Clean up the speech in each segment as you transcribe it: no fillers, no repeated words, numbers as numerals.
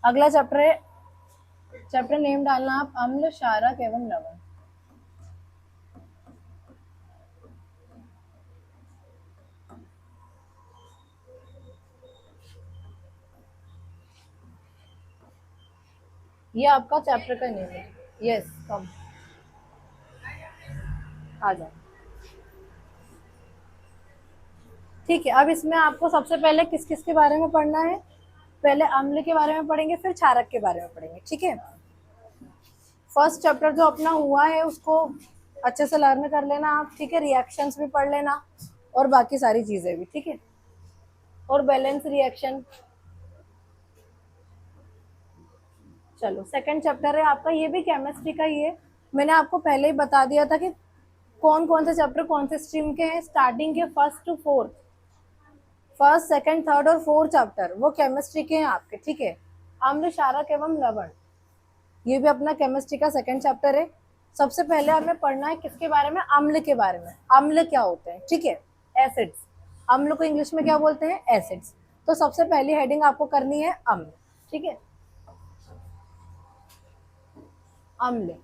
अगला चैप्टर है, chapter name डालना आप अम्ल, क्षारक एवं लवण। ये आपका चैप्टर का नेम है। यस कम, आ जाओ। ठीक है, अब इसमें आपको सबसे पहले किस किस के बारे में पढ़ना है? पहले अम्ल के बारे में पढ़ेंगे, फिर क्षारक के बारे में पढ़ेंगे। ठीक है, फर्स्ट चैप्टर जो अपना हुआ है उसको अच्छे से लर्न कर लेना आप। ठीक है, रिएक्शंस भी पढ़ लेना और बाकी सारी चीजें भी। ठीक है, और बैलेंस रिएक्शन। चलो, सेकंड चैप्टर है आपका, ये भी केमिस्ट्री का ही है। मैंने आपको पहले ही बता दिया था कि कौन कौन से चैप्टर कौन से स्ट्रीम के हैं। स्टार्टिंग के first to fourth, first second third और फोर्थ चैप्टर वो केमिस्ट्री के हैं आपके। ठीक है, अम्ल, क्षारक एवं लवण, ये भी अपना केमिस्ट्री का सेकंड चैप्टर है। सबसे पहले हमें पढ़ना है किसके बारे में? अम्ल के बारे में। अम्ल क्या होते हैं? ठीक है, एसिड्स। अम्ल को इंग्लिश में क्या बोलते हैं? एसिड्स। तो सबसे पहली हेडिंग आपको करनी है अम्ल। ठीक है, अम्ल,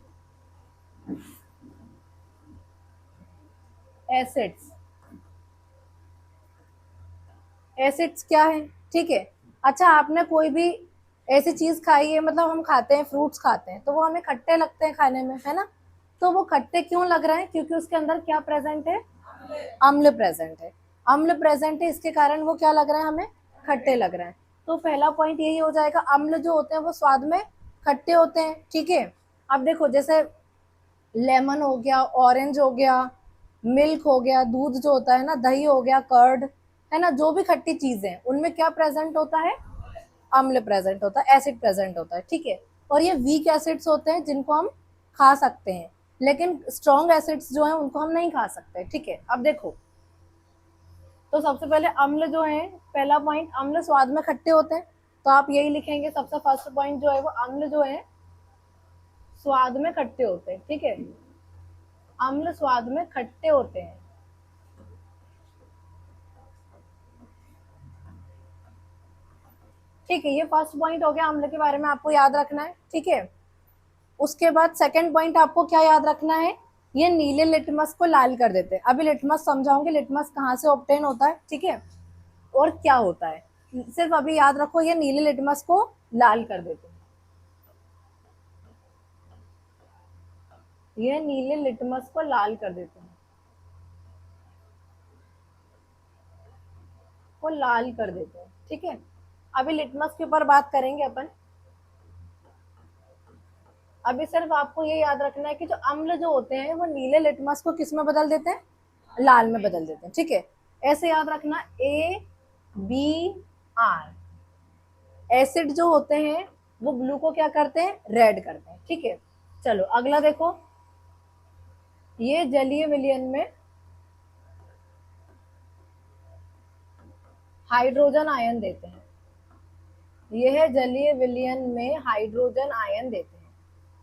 एसिड्स। एसिड्स क्या है? ठीक है, अच्छा आपने कोई भी ऐसी चीज खाई है, मतलब हम खाते हैं, फ्रूट्स खाते हैं, तो वो हमें खट्टे लगते हैं खाने में, है ना? तो वो खट्टे क्यों लग रहे हैं? क्योंकि उसके अंदर क्या प्रेजेंट है? अम्ल प्रेजेंट है। अम्ल प्रेजेंट है, इसके कारण वो क्या लग रहा है हमें? खट्टे लग रहे हैं। तो पहला पॉइंट यही हो जाएगा, अम्ल जो होते हैं वो स्वाद में खट्टे होते हैं। ठीक है, अब देखो जैसे लेमन हो गया, ऑरेंज हो गया, मिल्क हो गया, दूध जो होता है ना, दही हो गया, कर्ड, है ना, जो भी खट्टी चीजें हैं उनमें क्या प्रेजेंट होता है? अम्ल प्रेजेंट होता है, एसिड प्रेजेंट होता है। ठीक है, और ये वीक एसिड्स होते हैं जिनको हम खा सकते हैं, लेकिन स्ट्रॉन्ग एसिड्स जो है उनको हम नहीं खा सकते। ठीक है, अब देखो, तो सबसे पहले अम्ल जो है, पहला पॉइंट, अम्ल स्वाद में खट्टे होते हैं। तो आप यही लिखेंगे, सबसे फर्स्ट पॉइंट जो है वो अम्ल जो है स्वाद में खट्टे होते हैं। ठीक है, अम्ल स्वाद में खट्टे होते हैं। ठीक है, ये फर्स्ट पॉइंट हो गया, अम्ल के बारे में आपको याद रखना है। ठीक है, उसके बाद सेकंड पॉइंट आपको क्या याद रखना है? ये नीले लिटमस को लाल कर देते हैं। अभी लिटमस समझाऊंगे, लिटमस कहाँ से ऑब्टेन होता है, ठीक है, और क्या होता है। सिर्फ अभी याद रखो, ये नीले लिटमस को लाल कर देते हैं। ये नीले लिटमस को लाल कर देते हैं, को लाल कर देते हैं। ठीक है, अभी लिटमस के ऊपर बात करेंगे अपन। अभी सिर्फ आपको ये याद रखना है कि जो अम्ल जो होते हैं वो नीले लिटमस को किस में बदल देते हैं? लाल में बदल देते हैं। ठीक है, ऐसे याद रखना, ABR। एसिड जो होते हैं वो ब्लू को क्या करते हैं? रेड करते हैं। ठीक है, चलो अगला देखो, ये जलीय विलयन में हाइड्रोजन आयन देते हैं। यह जलीय विलयन में हाइड्रोजन आयन देते हैं।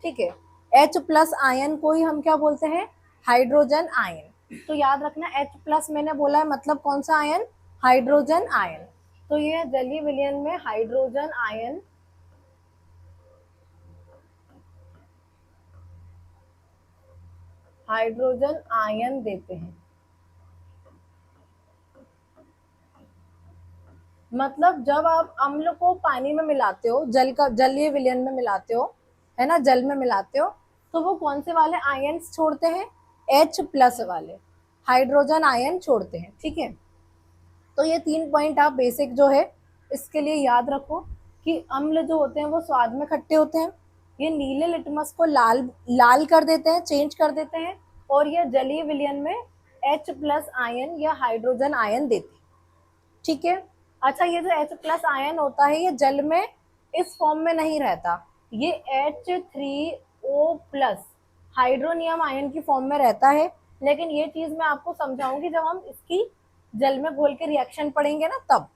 ठीक है, H प्लस आयन को ही हम क्या बोलते हैं? Hydrogen ion. तो याद रखना, H प्लस मैंने बोला है, मतलब कौन सा आयन? Hydrogen ion. तो ये जलीय विलयन में हाइड्रोजन आयन, हाइड्रोजन आयन देते हैं। मतलब जब आप अम्ल को पानी में मिलाते हो, जल का, जलीय विलयन में मिलाते हो, है ना, जल में मिलाते हो, तो वो कौन से वाले आयन्स छोड़ते हैं? H प्लस वाले हाइड्रोजन आयन छोड़ते हैं। ठीक है, तो ये 3 पॉइंट आप बेसिक जो है इसके लिए याद रखो कि अम्ल जो होते हैं वो स्वाद में खट्टे होते हैं, ये नीले लिटमस को लाल लाल कर देते हैं, चेंज कर देते हैं, और ये जलीय विलयन में H प्लस आयन या हाइड्रोजन आयन देते हैं। ठीक है, अच्छा ये जो H प्लस आयन होता है ये जल में इस फॉर्म में नहीं रहता, ये H3O प्लस हाइड्रोनियम आयन की फॉर्म में रहता है। लेकिन ये चीज मैं आपको समझाऊंगी जब हम इसकी जल में घोल के रिएक्शन पढ़ेंगे ना, तब।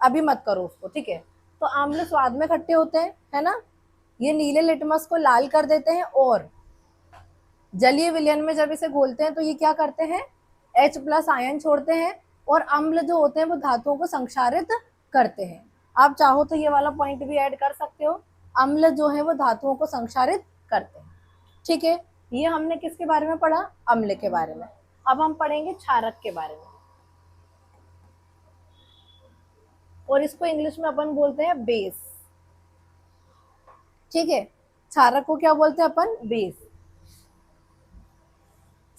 अभी मत करो उसको। ठीक है, तो अम्ल स्वाद में खट्टे होते हैं, है ना, ये नीले लिटमस को लाल कर देते हैं, और जलीय विलयन में जब इसे घोलते हैं तो ये क्या करते हैं? H प्लस आयन छोड़ते हैं, और अम्ल जो होते हैं वो धातुओं को संक्षारित करते हैं। आप चाहो तो ये वाला पॉइंट भी ऐड कर सकते हो। अम्ल जो है वो धातुओं को संक्षारित करते हैं। ठीक है, ये हमने किसके बारे में पढ़ा? अम्ल के बारे में। अब हम पढ़ेंगे क्षारक के बारे में, और इसको इंग्लिश में अपन बोलते हैं बेस। ठीक है, क्षारक को क्या बोलते हैं अपन? बेस।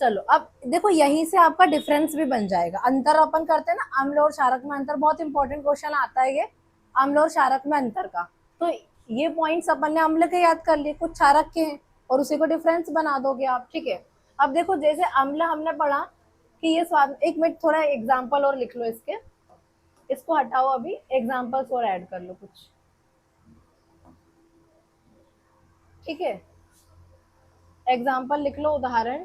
चलो अब देखो, यहीं से आपका डिफरेंस भी बन जाएगा। अंतर अपन करते हैं ना, अम्ल और क्षारक में अंतर, बहुत इंपॉर्टेंट क्वेश्चन आता है ये, अम्ल और क्षारक में अंतर का। तो ये पॉइंट्स अपन ने अम्ल के याद कर लिए, कुछ क्षारक के हैं, और उसी को डिफरेंस बना दोगे आप। ठीक है, अब देखो जैसे अम्ल हमने पढ़ा कि ये स्वाद, एक मिनट थोड़ा एग्जाम्पल और लिख लो इसके, इसको हटाओ, अभी एग्जाम्पल्स और ऐड कर लो कुछ। ठीक है, एग्जाम्पल लिख लो, उदाहरण।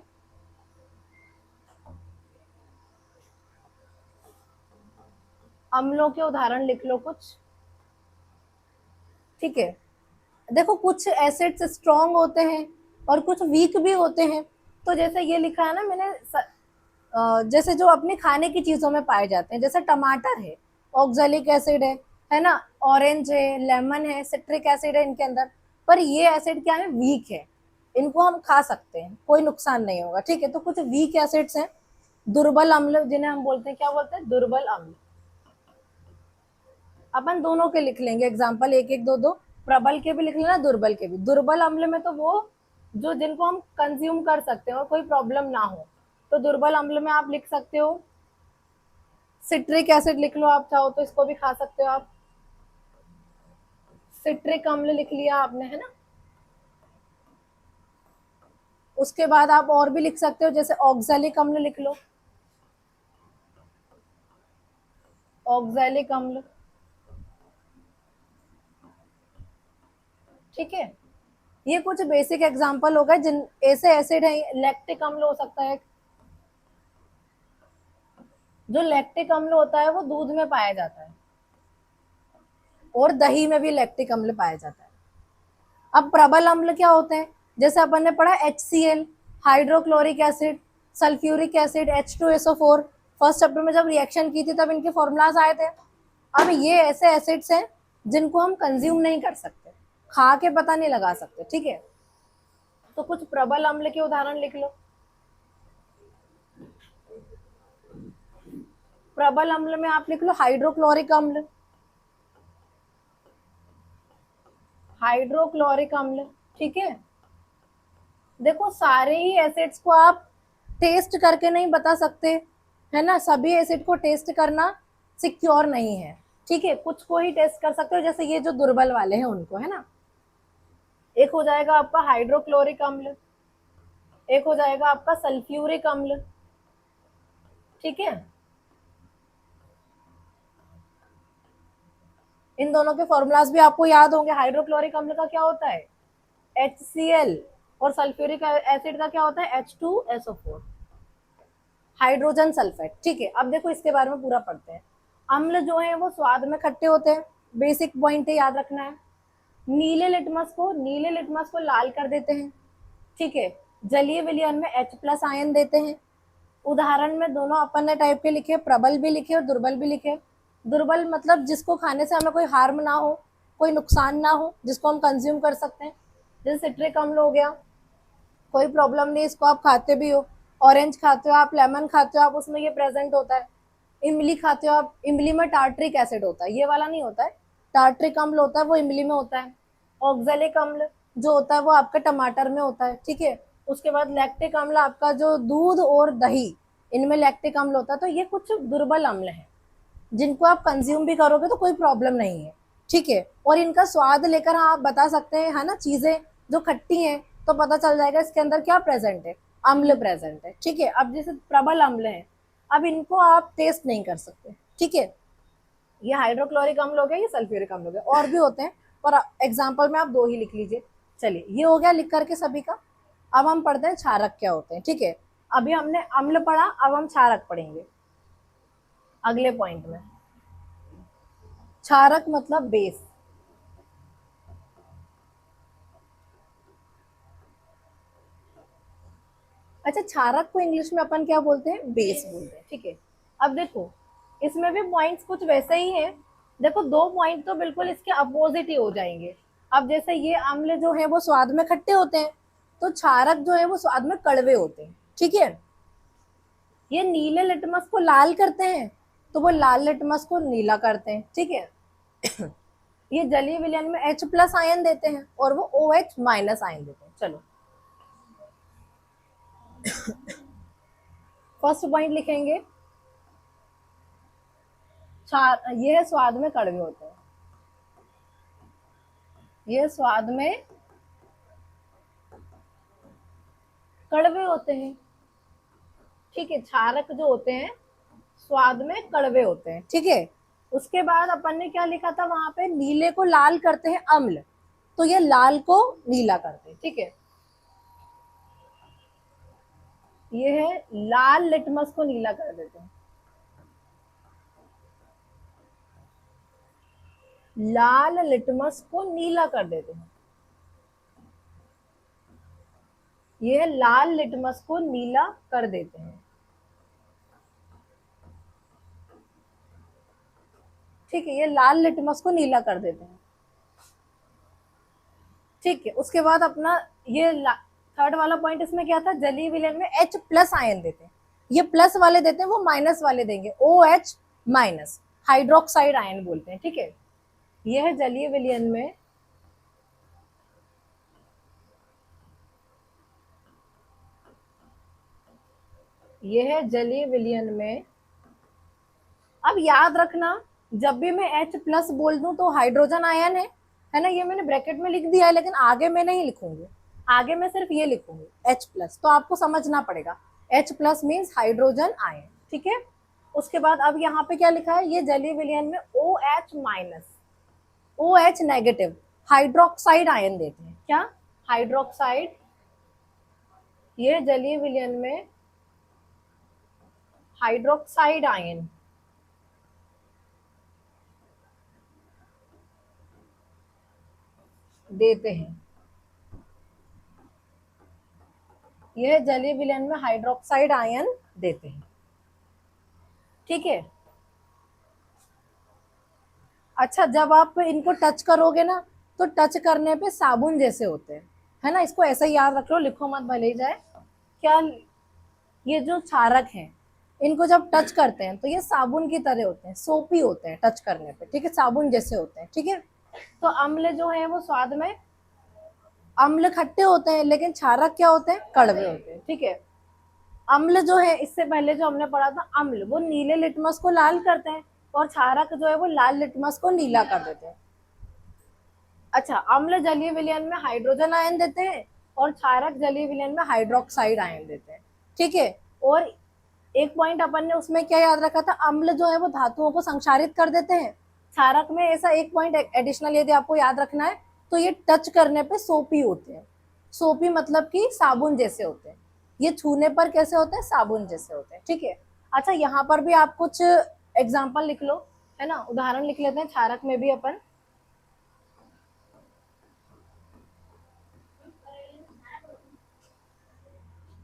अम्लों के उदाहरण लिख लो कुछ। ठीक है, देखो कुछ एसिड्स स्ट्रॉन्ग होते हैं और कुछ वीक भी होते हैं। तो जैसे ये लिखा है ना मैंने, जैसे जो अपने खाने की चीजों में पाए जाते हैं, जैसे टमाटर है, ऑक्जेलिक एसिड है ना, ऑरेंज है, लेमन है, सिट्रिक एसिड है इनके अंदर। पर ये एसिड क्या है? वीक है, इनको हम खा सकते हैं, कोई नुकसान नहीं होगा। ठीक है, तो कुछ वीक एसिड्स हैं, दुर्बल अम्ल जिन्हें हम बोलते हैं, क्या बोलते हैं? दुर्बल अम्ल। अपन दोनों के लिख लेंगे एग्जाम्पल, एक एक दो दो, प्रबल के भी लिख लेना, दुर्बल के भी। दुर्बल अम्ल में तो वो जो जिनको हम कंज्यूम कर सकते हैं और कोई प्रॉब्लम ना हो, तो दुर्बल अम्ल में आप लिख सकते हो सिट्रिक एसिड, लिख लो आप चाहो तो, इसको भी खा सकते हो आप। सिट्रिक अम्ल लिख लिया आपने, है ना। उसके बाद आप और भी लिख सकते हो, जैसे ऑक्जेलिक अम्ल लिख लो, ऑक्जेलिक अम्ल। ठीक है, ये कुछ बेसिक एग्जांपल हो गए जिन ऐसे एसिड है। लैक्टिक अम्ल हो सकता है, जो लैक्टिक अम्ल होता है वो दूध में पाया जाता है, और दही में भी लैक्टिक अम्ल पाया जाता है। अब प्रबल अम्ल क्या होते हैं? जैसे अपन ने पढ़ा HCl, hydrochloric acid, sulphuric acid, H2SO4। First chapter में जब रिएक्शन की थी तब इनके फॉर्मूलाज आए थे। अब ये ऐसे एसिड्स हैं जिनको हम कंज्यूम नहीं कर सकते, खा के पता नहीं लगा सकते। ठीक है, तो कुछ प्रबल अम्ल के उदाहरण लिख लो। प्रबल अम्ल में आप लिख लो हाइड्रोक्लोरिक अम्ल, हाइड्रोक्लोरिक अम्ल। ठीक है, देखो सारे ही एसिड्स को आप टेस्ट करके नहीं बता सकते, है ना, सभी एसिड को टेस्ट करना सिक्योर नहीं है। ठीक है, कुछ को ही टेस्ट कर सकते हो, जैसे ये जो दुर्बल वाले हैं उनको, है ना। एक हो जाएगा आपका हाइड्रोक्लोरिक अम्ल, एक हो जाएगा आपका सल्फ्यूरिक अम्ल। ठीक है, इन दोनों के फॉर्मूलाज भी आपको याद होंगे। हाइड्रोक्लोरिक अम्ल का क्या होता है? HCl, और सल्फ्यूरिक एसिड का क्या होता है? H2SO4, hydrogen sulphate. ठीक है, अब देखो इसके बारे में पूरा पढ़ते हैं। अम्ल जो है वो स्वाद में खट्टे होते हैं, बेसिक पॉइंट है, याद रखना है। नीले लिटमस को लाल कर देते हैं। ठीक है, जलीय विलयन में H+ आयन देते हैं। उदाहरण में दोनों अपन ने टाइप के लिखे, प्रबल भी लिखे और दुर्बल भी लिखे। दुर्बल मतलब जिसको खाने से हमें कोई हार्म ना हो, कोई नुकसान ना हो, जिसको हम कंज्यूम कर सकते हैं। जैसे सिट्रिक अम्ल हो गया, कोई प्रॉब्लम नहीं, इसको आप खाते भी हो। ऑरेंज खाते हो आप, लेमन खाते हो आप, उसमें ये प्रेजेंट होता है। इमली खाते हो आप, इमली में टार्ट्रिक एसिड होता है, ये वाला नहीं होता है। टार्ट्रिक अम्ल होता है वो इमली में होता है। ऑक्जेलिक अम्ल जो होता है वो आपके टमाटर में होता है। ठीक है, उसके बाद लैक्टिक अम्ल आपका जो दूध और दही, इनमें लैक्टिक अम्ल होता है। तो ये कुछ दुर्बल अम्ल है जिनको आप कंज्यूम भी करोगे तो कोई प्रॉब्लम नहीं है। ठीक है, और इनका स्वाद लेकर आप बता सकते हैं, है ना, चीजें जो खट्टी हैं तो पता चल जाएगा इसके अंदर क्या प्रेजेंट है, अम्ल प्रेजेंट है। ठीक है, अब जैसे प्रबल अम्ल है, अब इनको आप टेस्ट नहीं कर सकते। ठीक है, ये हाइड्रोक्लोरिक अम्ल हो गया, ये सल्फ्यूरिक अम्ल हो गया, और भी होते हैं पर एग्जाम्पल में आप 2 ही लिख लीजिए। चलिए, ये हो गया लिख करके सभी का। अब हम पढ़ते हैं क्षारक क्या होते हैं। ठीक है, अभी हमने अम्ल पढ़ा, अब हम क्षारक पढ़ेंगे अगले पॉइंट में। क्षारक मतलब बेस। अच्छा, क्षारक को इंग्लिश में अपन क्या बोलते हैं? बेस बोलते हैं। ठीक है, अब देखो इसमें भी पॉइंट्स कुछ वैसे ही हैं, देखो दो पॉइंट तो बिल्कुल इसके अपोजिट ही हो जाएंगे। अब जैसे ये अम्ल जो है वो स्वाद में खट्टे होते हैं, तो क्षारक जो है वो स्वाद में कड़वे होते हैं, ठीक है। ये नीले लिटमस को लाल करते हैं, तो वो लाल लिटमस को नीला करते हैं, ठीक है। ये जलीय विलयन में H प्लस आयन देते हैं और वो OH माइनस आयन देते हैं। चलो फर्स्ट पॉइंट लिखेंगे, ये स्वाद में कड़वे होते हैं, ये स्वाद में कड़वे होते हैं, ठीक है। क्षारक जो होते हैं स्वाद में कड़वे होते हैं, ठीक है। उसके बाद अपन ने क्या लिखा था वहां पे, नीले को लाल करते हैं अम्ल, तो ये लाल को नीला करते हैं, ठीक है। ये है लाल लिटमस को नीला कर देते हैं, लाल लिटमस को नीला कर देते हैं, ये लाल लिटमस को नीला कर देते हैं, ठीक है। ये लाल लिटमस को नीला कर देते हैं, ठीक है। उसके बाद अपना ये थर्ड वाला पॉइंट इसमें क्या था, जलीय विलयन में H प्लस आयन देते हैं, ये प्लस वाले देते हैं, वो माइनस वाले देंगे OH माइनस, हाइड्रोक्साइड आयन बोलते हैं, ठीक है। ये है जलीय विलयन में ये है जलीय विलयन में। अब याद रखना, जब भी मैं H प्लस बोल दूं तो हाइड्रोजन आयन है ना, ये मैंने ब्रैकेट में लिख दिया है, लेकिन आगे मैं नहीं लिखूंगी, आगे मैं सिर्फ ये लिखूंगी H प्लस, तो आपको समझना पड़ेगा H plus means hydrogen ion, ठीक है। उसके बाद अब यहाँ पे क्या लिखा है, ये जलीय विलयन में OH minus, OH negative hydroxide ion देते हैं, क्या, हाइड्रोक्साइड। ये जलीय विलयन में हाइड्रोक्साइड आयन देते हैं, यह जलीय विलयन में हाइड्रोक्साइड आयन देते हैं, ठीक है। अच्छा, जब आप इनको टच करोगे ना, तो टच करने पे साबुन जैसे होते हैं, है ना, इसको ऐसा ही याद रख लो, लिखो मत भले ही जाए। क्या, ये जो क्षारक हैं, इनको जब टच करते हैं तो ये साबुन की तरह होते हैं, सोपी होते हैं टच करने पे, ठीक है, साबुन जैसे होते हैं, ठीक है। तो अम्ल जो है वो स्वाद में, अम्ल खट्टे होते हैं, लेकिन क्षारक क्या होते हैं, कड़वे होते हैं, ठीक है। अम्ल जो है, इससे पहले जो हमने पढ़ा था, अम्ल वो नीले लिटमस को लाल करते हैं, और क्षारक जो है वो लाल लिटमस को नीला कर देते हैं। अच्छा, अम्ल जलीय विलयन में हाइड्रोजन आयन देते हैं, और क्षारक जलीय विलयन में हाइड्रोक्साइड आयन देते हैं, ठीक है। और एक पॉइंट अपन ने उसमें क्या याद रखा था, अम्ल जो है वो धातुओं को संक्षारित कर देते हैं, क्षारक में ऐसा एक पॉइंट एडिशनल यदि आपको याद रखना है, तो ये टच करने पे सोपी होते हैं, सोपी मतलब कि साबुन जैसे होते हैं, ये छूने पर कैसे होते हैं, साबुन जैसे होते हैं, ठीक है। अच्छा, यहाँ पर भी आप कुछ एग्जाम्पल लिख लो, है ना, उदाहरण लिख लेते हैं क्षारक में भी अपन।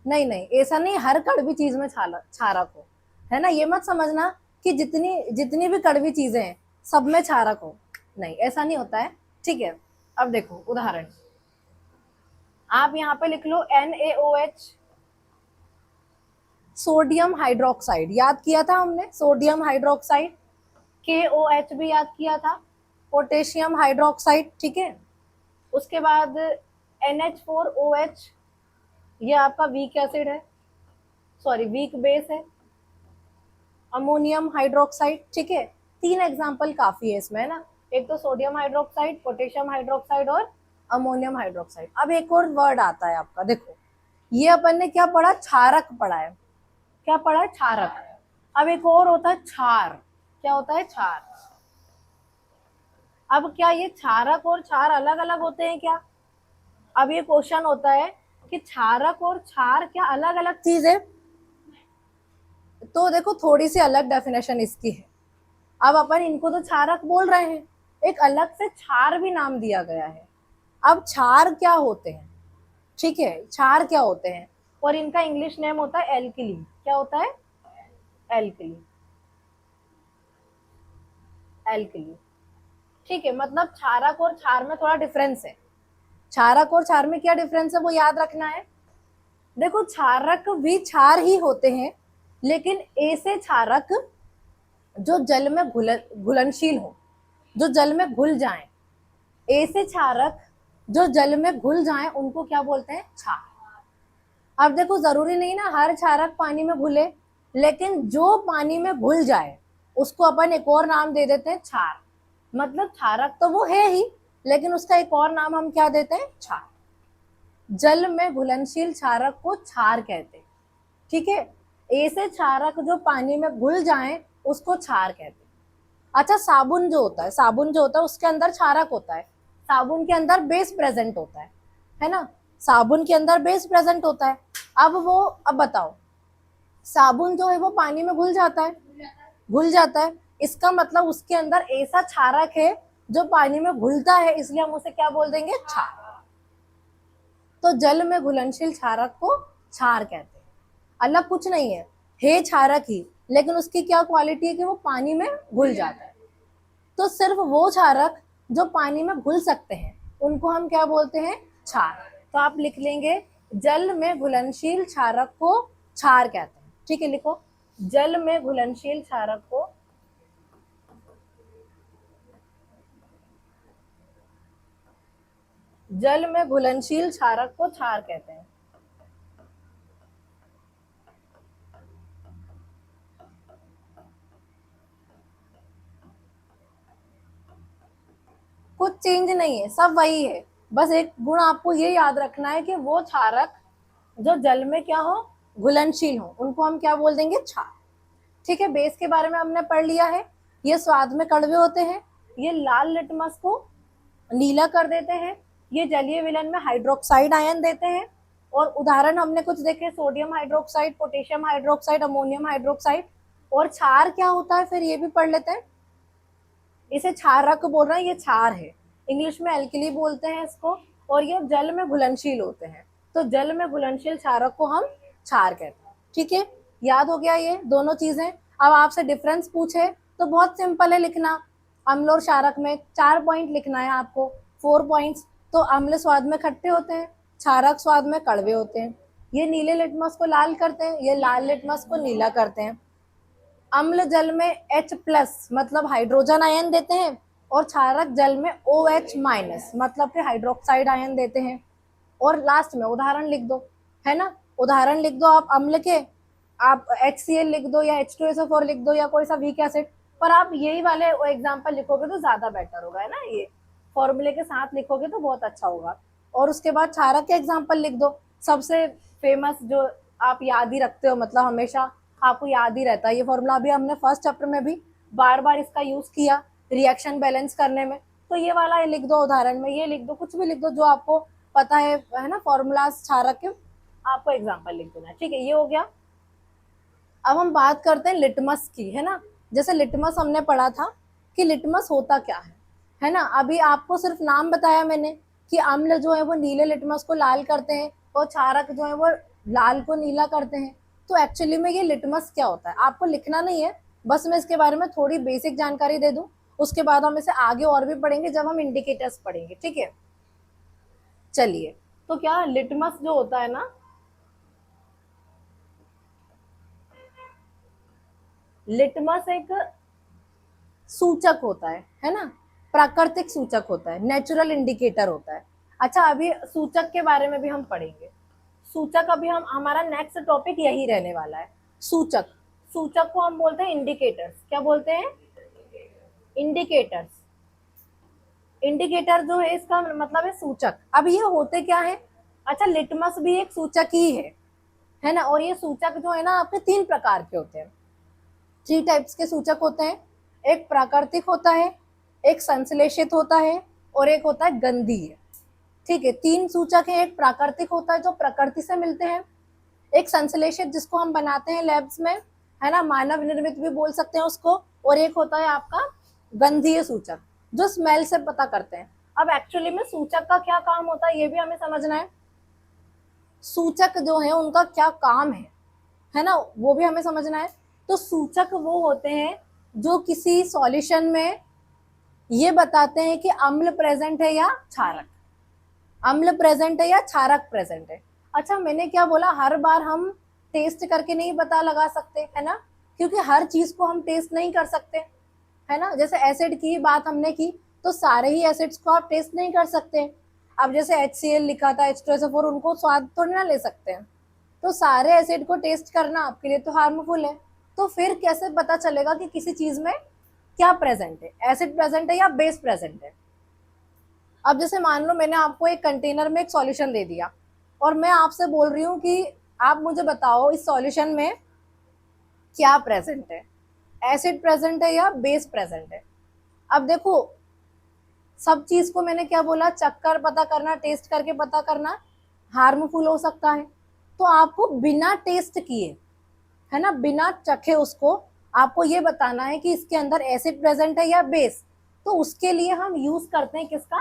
नहीं नहीं, ऐसा नहीं हर कड़वी चीज में क्षारक हो, है ना, ये मत समझना कि जितनी जितनी भी कड़वी चीजें हैं सब में क्षारक हो, नहीं ऐसा नहीं होता है, ठीक है। अब देखो उदाहरण, आप यहाँ पे लिख लो NaOH, सोडियम हाइड्रोक्साइड, याद किया था हमने सोडियम हाइड्रोक्साइड, KOH भी याद किया था, पोटेशियम हाइड्रोक्साइड, ठीक है। उसके बाद NH4OH, ये आपका वीक एसिड है, सॉरी वीक बेस है, अमोनियम हाइड्रोक्साइड, ठीक है। तीन एग्जाम्पल काफी है इसमें, है ना, एक तो सोडियम हाइड्रोक्साइड, पोटेशियम हाइड्रोक्साइड और अमोनियम हाइड्रोक्साइड। अब एक और वर्ड आता है आपका, देखो ये अपन ने क्या पढ़ा, क्षारक पढ़ा है, क्या पढ़ा है, क्षारक। अब एक और होता है क्षार, क्या होता है, क्षार। अब क्या ये क्षारक और क्षार अलग अलग होते हैं क्या, अब ये क्वेश्चन होता है कि क्षारक और क्षार क्या अलग अलग चीज है, तो देखो थोड़ी सी अलग डेफिनेशन इसकी है। अब अपन इनको तो क्षारक बोल रहे हैं, एक अलग से क्षार भी नाम दिया गया है। अब क्षार क्या होते हैं, ठीक है, क्षार क्या होते हैं, और इनका इंग्लिश नेम होता है एल्किली, क्या होता है, एल्किली, एल्कली। ठीक है, मतलब क्षारक और क्षार में थोड़ा डिफरेंस है। क्षारक और क्षार में क्या डिफरेंस है वो याद रखना है। देखो क्षारक भी क्षार ही होते हैं, लेकिन ऐसे क्षारक जो जल में घुलनशील हो, जो जल में घुल जाएं, ऐसे क्षारक जो जल में घुल जाएं उनको क्या बोलते हैं? क्षार। अब देखो जरूरी नहीं ना हर क्षारक पानी में घुले, लेकिन जो पानी में घुल जाए उसको अपन एक और नाम दे देते हैं क्षार। मतलब क्षारक तो वो है ही, लेकिन उसका एक और नाम हम क्या देते हैं? क्षार। जल में घुलनशील क्षारक को क्षार कहते हैं। ठीक है, ऐसे क्षारक जो पानी में घुल जाएं उसको क्षार कहते हैं। अच्छा, साबुन जो होता है, साबुन जो होता है उसके अंदर क्षारक होता है, साबुन के अंदर बेस प्रेजेंट होता है ना, साबुन के अंदर बेस प्रेजेंट होता है। अब बताओ, साबुन जो है वो पानी में घुल जाता है, घुल जाता है, इसका मतलब उसके अंदर ऐसा क्षारक है जो पानी में घुलता है, इसलिए हम उसे क्या बोल देंगे? क्षार। तो जल में घुलनशील क्षारक को क्षार कहते हैं। अलग कुछ नहीं है क्षारक ही, लेकिन उसकी क्या क्वालिटी है कि वो पानी में घुल जाता है। तो सिर्फ वो क्षारक जो पानी में घुल सकते हैं उनको हम क्या बोलते हैं? क्षार। तो आप लिख लेंगे जल में घुलनशील क्षारक को क्षार कहते हैं। ठीक है, लिखो जल में घुलनशील क्षारक को जल में घुलनशील क्षारक को क्षार कहते हैं। कुछ चेंज नहीं है, सब वही है, बस एक गुण आपको ये याद रखना है कि वो क्षारक जो जल में क्या हो? घुलनशील हो, उनको हम क्या बोल देंगे? क्षार। ठीक है, बेस के बारे में हमने पढ़ लिया है। ये स्वाद में कड़वे होते हैं, ये लाल लिटमस को नीला कर देते हैं, ये जलीय विलयन में हाइड्रोक्साइड आयन देते हैं। और उदाहरण हमने कुछ देखे, sodium hydroxide, potassium hydroxide, ammonium hydroxide. और क्षार क्या होता है फिर ये भी पढ़ लेते हैं। इसे क्षारक बोल रहे हैं, ये क्षार है, इंग्लिश में एल्कली बोलते हैं इसको, और ये जल में घुलनशील होते हैं। तो जल में घुलनशील क्षारक को हम क्षार कहते हैं। ठीक है, याद हो गया ये दोनों चीजें। अब आपसे डिफरेंस पूछे तो बहुत सिंपल है लिखना। अम्ल और क्षारक में 4 पॉइंट लिखना है आपको, 4 पॉइंट्स। तो अम्ल स्वाद में खट्टे होते हैं, क्षारक स्वाद में कड़वे होते हैं। ये नीले लिटमस को लाल करते हैं, ये लाल लिटमस को नीला करते हैं। अम्ल जल में H+ मतलब हाइड्रोजन आयन देते हैं, और क्षारक जल में OH- मतलब कि हाइड्रोक्साइड आयन देते हैं। और लास्ट में उदाहरण लिख दो, है ना, उदाहरण लिख दो आप अम्ल के, आप HCl लिख दो या H2SO4 लिख दो या कोई सा वीक एसिड, पर आप यही वाले एग्जाम्पल लिखोगे तो ज्यादा बेटर होगा, है ना, ये फॉर्मूले के साथ लिखोगे तो बहुत अच्छा होगा। और उसके बाद क्षारक के एग्जाम्पल लिख दो, सबसे फेमस जो आप याद ही रखते हो, मतलब हमेशा आपको याद ही रहता है ये फॉर्मूला। अभी हमने फर्स्ट चैप्टर में भी बार बार इसका यूज किया रिएक्शन बैलेंस करने में, तो ये वाला लिख दो, उदाहरण में ये लिख दो, कुछ भी लिख दो जो आपको पता है ना, फॉर्मूलाज क्षारक के, आपको एग्जाम्पल लिख देना। ठीक है, ये हो गया। अब हम बात करते हैं लिटमस की, है ना। जैसे लिटमस हमने पढ़ा था कि लिटमस होता क्या है ना। अभी आपको सिर्फ नाम बताया मैंने कि अम्ल जो है वो नीले लिटमस को लाल करते हैं और क्षारक जो है वो लाल को नीला करते हैं। तो एक्चुअली में ये लिटमस क्या होता है आपको लिखना नहीं है, बस मैं इसके बारे में थोड़ी बेसिक जानकारी दे दूं, उसके बाद हम इसे आगे और भी पढ़ेंगे जब हम इंडिकेटर्स पढ़ेंगे। ठीक है, चलिए। तो क्या लिटमस जो होता है ना, लिटमस एक सूचक होता है ना, प्राकृतिक सूचक होता है, नेचुरल इंडिकेटर होता है। अच्छा, अभी सूचक के बारे में भी हम पढ़ेंगे। सूचक अभी हम हमारा नेक्स्ट टॉपिक यही रहने वाला है। सूचक, सूचक को हम बोलते हैं इंडिकेटर्स। क्या बोलते हैं? इंडिकेटर्स। इंडिकेटर जो है इसका मतलब है सूचक। अब ये होते क्या है? अच्छा, लिटमस भी एक सूचक ही है ना। और ये सूचक जो है ना आपके 3 प्रकार के होते हैं, 3 टाइप्स के सूचक होते हैं। एक प्राकृतिक होता है, एक संश्लेषित होता है, और एक होता है गंधीय। ठीक है, 3 सूचक है। एक प्राकृतिक होता है जो प्रकृति से मिलते हैं, एक संश्लेषित जिसको हम बनाते हैं लैब्स में, है ना, मानव निर्मित भी बोल सकते हैं उसको, और एक होता है आपका गंधीय सूचक जो स्मेल से पता करते हैं। अब एक्चुअली में सूचक का क्या काम होता है ये भी हमें समझना है। सूचक जो है उनका क्या काम है ना, वो भी हमें समझना है। तो सूचक वो होते हैं जो किसी सॉल्यूशन में ये बताते हैं कि अम्ल प्रेजेंट है या क्षारक, अम्ल प्रेजेंट है या क्षारक प्रेजेंट है। अच्छा मैंने क्या बोला, हर बार हम टेस्ट करके नहीं पता लगा सकते है ना, क्योंकि हर चीज को हम टेस्ट नहीं कर सकते है ना। जैसे एसिड की बात हमने की, तो सारे ही एसिड्स को आप टेस्ट नहीं कर सकते। अब जैसे HCl लिखा था, H2SO4, उनको स्वाद थोड़ी ना ले सकते हैं। तो सारे एसिड को टेस्ट करना आपके लिए तो हार्मफुल है। तो फिर कैसे पता चलेगा कि किसी चीज में क्या प्रेजेंट है, एसिड प्रेजेंट है या बेस प्रेजेंट है। अब जैसे मान लो मैंने आपको एक कंटेनर में एक सॉल्यूशन दे दिया और मैं आपसे बोल रही हूँ कि आप मुझे बताओ इस सॉल्यूशन में क्या प्रेजेंट है, एसिड प्रेजेंट है या बेस प्रेजेंट है। अब देखो सब चीज को मैंने क्या बोला, चक्कर पता करना, टेस्ट करके पता करना हार्मफुल हो सकता है। तो आपको बिना टेस्ट किए है ना, बिना चखे उसको आपको ये बताना है कि इसके अंदर एसिड प्रेजेंट है या बेस। तो उसके लिए हम यूज करते हैं किसका,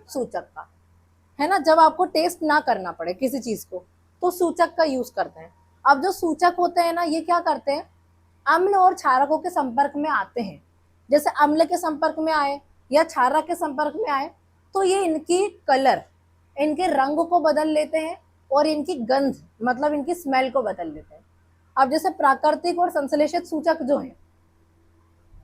सूचक का, है ना। जब आपको टेस्ट ना करना पड़े किसी चीज को तो सूचक का यूज करते हैं। अब जो सूचक होते हैं ना, ये क्या करते हैं, अम्ल और क्षारकों के संपर्क में आते हैं। जैसे अम्ल के संपर्क में आए या क्षारक के संपर्क में आए तो ये इनकी कलर, इनके रंग को बदल लेते हैं और इनकी गंध मतलब इनकी स्मेल को बदल लेते हैं। अब जैसे प्राकृतिक और संश्लेषित सूचक जो है,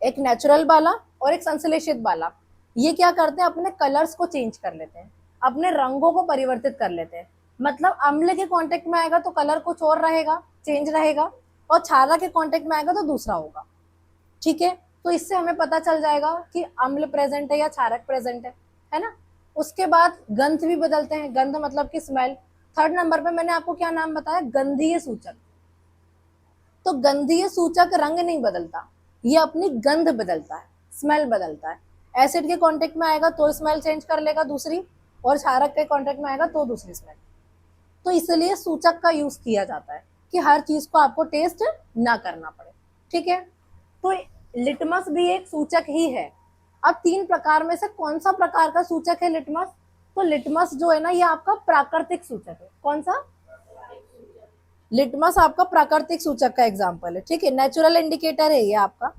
एक नेचुरल वाला और एक संश्लेषित वाला, ये क्या करते हैं, अपने कलर्स को चेंज कर लेते हैं, अपने रंगों को परिवर्तित कर लेते हैं। मतलब अम्ल के कांटेक्ट में आएगा तो कलर कुछ और रहेगा, चेंज रहेगा, और क्षारक के कांटेक्ट में आएगा तो दूसरा होगा। ठीक है, तो इससे हमें पता चल जाएगा कि अम्ल प्रेजेंट है या क्षारक प्रेजेंट है ना। उसके बाद गंध भी बदलते हैं, गंध मतलब कि स्मेल। थर्ड नंबर पे मैंने आपको क्या नाम बताया, गंधीय सूचक। तो गंधीय सूचक रंग नहीं बदलता, ये अपनी गंध बदलता है, स्मेल बदलता है। एसिड के कांटेक्ट में आएगा तो स्मेल चेंज कर लेगा दूसरी, और क्षारक के कांटेक्ट में आएगा तो दूसरी स्मेल। तो इसलिए सूचक का यूज किया जाता है कि हर चीज को आपको टेस्ट ना करना पड़े। ठीक है, तो लिटमस भी एक सूचक ही है। अब तीन प्रकार में से कौन सा प्रकार का सूचक है लिटमस, तो लिटमस जो है ना ये आपका प्राकृतिक सूचक है। कौन सा, लिटमस आपका प्राकृतिक सूचक का एग्जाम्पल है। ठीक है, नेचुरल इंडिकेटर है ये आपका।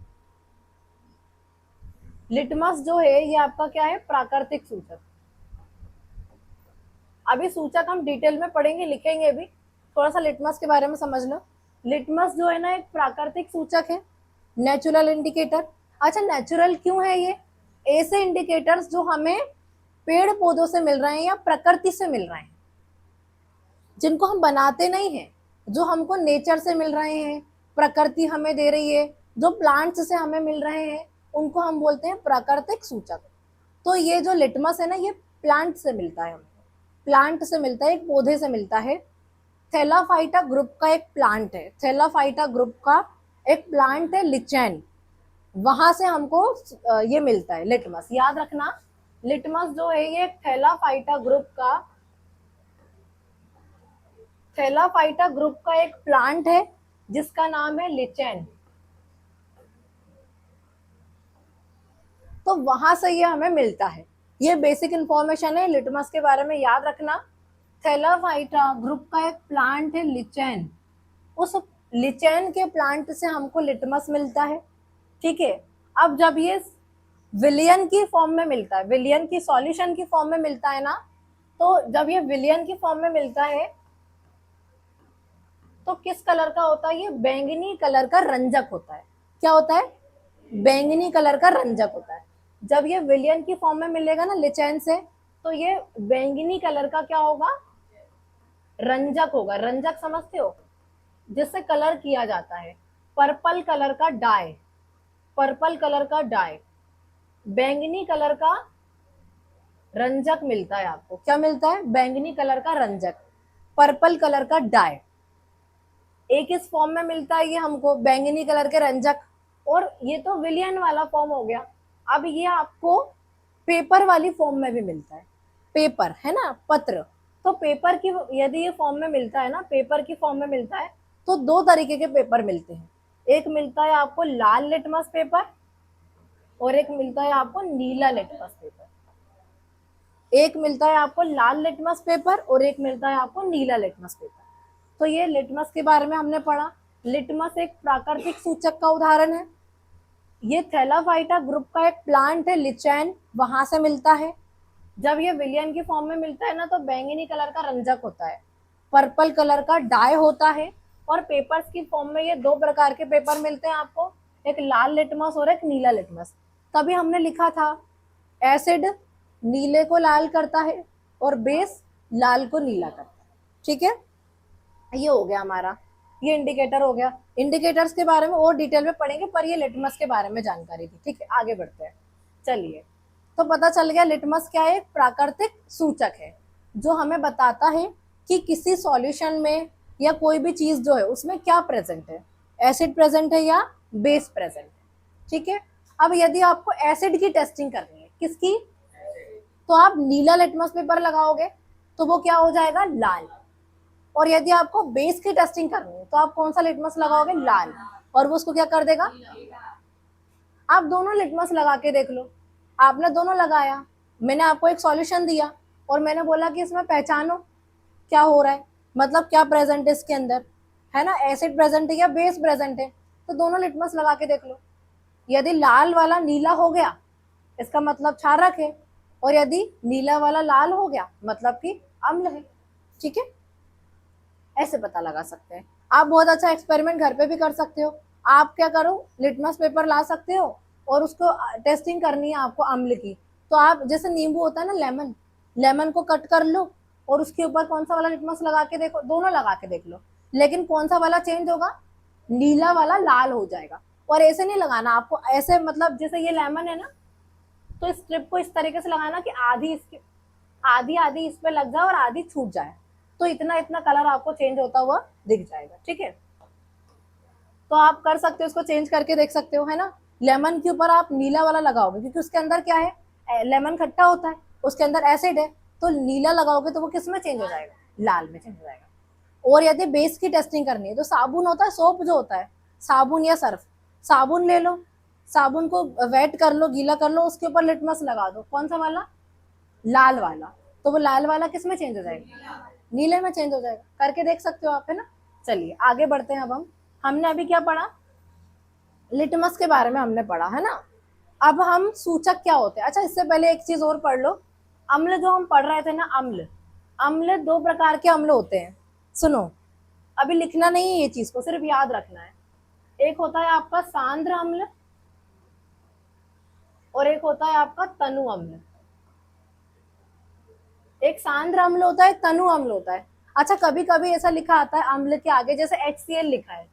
लिटमस जो है ये आपका क्या है, प्राकृतिक सूचक। अभी सूचक हम डिटेल में पढ़ेंगे, लिखेंगे भी, थोड़ा सा लिटमस के बारे में समझ लो। लिटमस जो है ना एक प्राकृतिक सूचक है, नेचुरल इंडिकेटर। अच्छा नेचुरल क्यों है ये, ऐसे इंडिकेटर्स जो हमें पेड़ पौधों से मिल रहे हैं या प्रकृति से मिल रहे हैं, जिनको हम बनाते नहीं हैं, जो हमको नेचर से मिल रहे हैं, प्रकृति हमें दे रही है, जो प्लांट्स से हमें मिल रहे हैं, उनको हम बोलते हैं प्राकृतिक सूचक। तो ये जो लिटमस है ना ये प्लांट से मिलता है, हमको प्लांट से मिलता है, एक पौधे से मिलता है। थैलाफाइटा ग्रुप का एक प्लांट है, थैलाफाइटा ग्रुप का एक प्लांट है लिचेन, वहां से हमको ये मिलता है लिटमस। याद रखना, लिटमस जो है ये थैलाफाइटा ग्रुप का, थैलाफाइटा ग्रुप का एक प्लांट है जिसका नाम है लिचेन। तो वहां से ये हमें मिलता है। ये बेसिक इंफॉर्मेशन है लिटमस के बारे में, याद रखना। थैलाफाइटा ग्रुप का एक प्लांट है लिचेन, उस लिचेन के प्लांट से हमको लिटमस मिलता है। ठीक है, अब जब ये विलियन की फॉर्म में मिलता है, विलियन की सॉल्यूशन की फॉर्म में मिलता है ना, तो जब ये विलियन की फॉर्म में मिलता है तो किस कलर का होता है, ये बैंगनी कलर का रंजक होता है। क्या होता है, बैंगनी कलर का रंजक होता है। जब ये विलियन की फॉर्म में मिलेगा ना लिचेन से, तो ये बैंगनी कलर का क्या होगा, रंजक होगा। रंजक समझते हो, जिससे कलर किया जाता है, पर्पल कलर का डाई, पर्पल कलर का डाई, बैंगनी कलर का रंजक मिलता है आपको। क्या मिलता है, बैंगनी कलर का रंजक, पर्पल कलर का डाई। एक इस फॉर्म में मिलता है ये हमको बैंगनी कलर के रंजक, और ये तो विलियन वाला फॉर्म हो गया। अब ये आपको पेपर वाली फॉर्म में भी मिलता है, पेपर है ना, पत्र। तो पेपर की यदि ये फॉर्म में मिलता है ना, पेपर की फॉर्म में मिलता है, तो दो तरीके के पेपर मिलते हैं। एक मिलता है आपको लाल लिटमस पेपर और एक मिलता है आपको नीला लिटमस पेपर। एक मिलता है आपको लाल लिटमस पेपर और एक मिलता है आपको नीला लिटमस पेपर। तो ये लिटमस के बारे में हमने पढ़ा। लिटमस एक प्राकृतिक सूचक का उदाहरण है। ये थैलाफाइटा ग्रुप का एक प्लांट है, लिचैन, वहां से मिलता है। जब ये विलियन की फॉर्म में मिलता है ना तो बैंगनी कलर का रंजक होता है, पर्पल कलर का डाई होता है। और पेपर्स की फॉर्म में ये दो प्रकार के पेपर मिलते हैं आपको, एक लाल लिटमस और एक नीला लिटमस। तभी हमने लिखा था एसिड नीले को लाल करता है और बेस लाल को नीला करता है। ठीक है, ये हो गया हमारा, ये इंडिकेटर हो गया। इंडिकेटर्स के बारे में और डिटेल में पढ़ेंगे, पर ये लिटमस के बारे में जानकारी थी। ठीक है, आगे बढ़ते हैं। चलिए, तो पता चल गया लिटमस क्या है, एक प्राकृतिक सूचक है जो हमें बताता है कि किसी सॉल्यूशन में या कोई भी चीज जो है उसमें क्या प्रेजेंट है, एसिड प्रेजेंट है या बेस प्रेजेंट है। ठीक है, अब यदि आपको एसिड की टेस्टिंग करनी है, किसकी, तो आप नीला लिटमस पेपर लगाओगे तो वो क्या हो जाएगा, लाल। और यदि आपको बेस की टेस्टिंग करनी है तो आप कौन सा लिटमस लगाओगे, लाल, और वो उसको क्या कर देगा। आप दोनों लिटमस लगा के देख लो, आपने दोनों लगाया, मैंने आपको एक सॉल्यूशन दिया और मैंने बोला कि इसमें पहचानो क्या हो रहा है, मतलब क्या प्रेजेंट है इसके अंदर, है ना, एसिड प्रेजेंट है या बेस प्रेजेंट है। तो दोनों लिटमस लगा के देख लो, यदि लाल वाला नीला हो गया इसका मतलब क्षारक है, और यदि नीला वाला लाल हो गया मतलब कि अम्ल है। ठीक है, ऐसे पता लगा सकते हैं। आप बहुत अच्छा एक्सपेरिमेंट घर पे भी कर सकते हो। आप क्या करो, लिटमस पेपर ला सकते हो और उसको टेस्टिंग करनी है आपको अम्ल की। तो आप जैसे नींबू होता है ना, लेमन, लेमन को कट कर लो और उसके ऊपर कौन सा वाला लिटमस लगा के देखो, दोनों लगा के देख लो, लेकिन कौन सा वाला चेंज होगा, नीला वाला लाल हो जाएगा। और ऐसे नहीं लगाना आपको, ऐसे मतलब जैसे ये लेमन है ना, तो इस स्ट्रिप को इस तरीके से लगाना कि आधी इसकी, आधी आधी इस पे लग जाए और आधी छूट जाए, तो इतना इतना कलर आपको चेंज होता हुआ दिख जाएगा। ठीक है, तो आप कर सकते हो, इसको चेंज करके देख सकते हो, है ना। लेमन के ऊपर आप नीला वाला लगाओगे क्योंकि उसके अंदर क्या है, लेमन खट्टा होता है, उसके अंदर एसिड है, तो नीला लगाओगे तो वो किस में चेंज हो जाएगा, लाल में चेंज हो जाएगा। और यदि बेस की टेस्टिंग करनी है तो साबुन होता है, सोप जो होता है, साबुन या सर्फ, साबुन ले लो, साबुन को वेट कर लो, गीला कर लो, उसके ऊपर लिटमस लगा दो, कौन सा वाला, लाल वाला, तो वो लाल वाला किस में चेंज हो जाएगा, नीले में चेंज हो जाएगा। करके देख सकते हो आप, है ना। चलिए आगे बढ़ते हैं। अब हमने अभी क्या पढ़ा, लिटमस के बारे में हमने पढ़ा, है ना। अब हम सूचक क्या होते हैं, अच्छा इससे पहले एक चीज और पढ़ लो। अम्ल जो हम पढ़ रहे थे ना, अम्ल, अम्ल दो प्रकार के अम्ल होते हैं, सुनो, अभी लिखना नहीं है ये चीज को, सिर्फ याद रखना है। एक होता है आपका सांद्र अम्ल और एक होता है आपका तनु अम्ल। एक सांद्र अम्ल होता है, एक तनु अम्ल होता है। अच्छा कभी कभी ऐसा लिखा आता है अम्ल के आगे, जैसे HCl लिखा है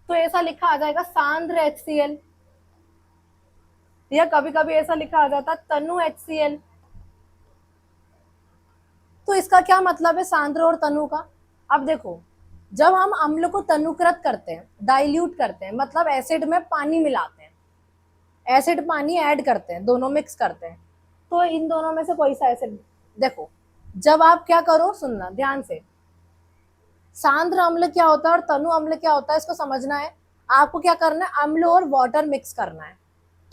तो ऐसा लिखा आ जाएगा सांद्र HCl, या कभी कभी ऐसा लिखा आ जाता है तनु HCl। तो इसका क्या मतलब है सांद्र और तनु का। अब देखो, जब हम अम्ल को तनुकृत करते हैं, डाइल्यूट करते हैं, मतलब एसिड में पानी मिलाते हैं, एसिड पानी ऐड करते हैं, दोनों मिक्स करते हैं, तो इन दोनों में से कोई सा एसिड, देखो जब आप क्या करो, सुनना ध्यान से, सांद्र अम्ल क्या होता है और तनु अम्ल क्या होता है, इसको समझना है। आपको क्या करना है, अम्ल और वाटर मिक्स करना है।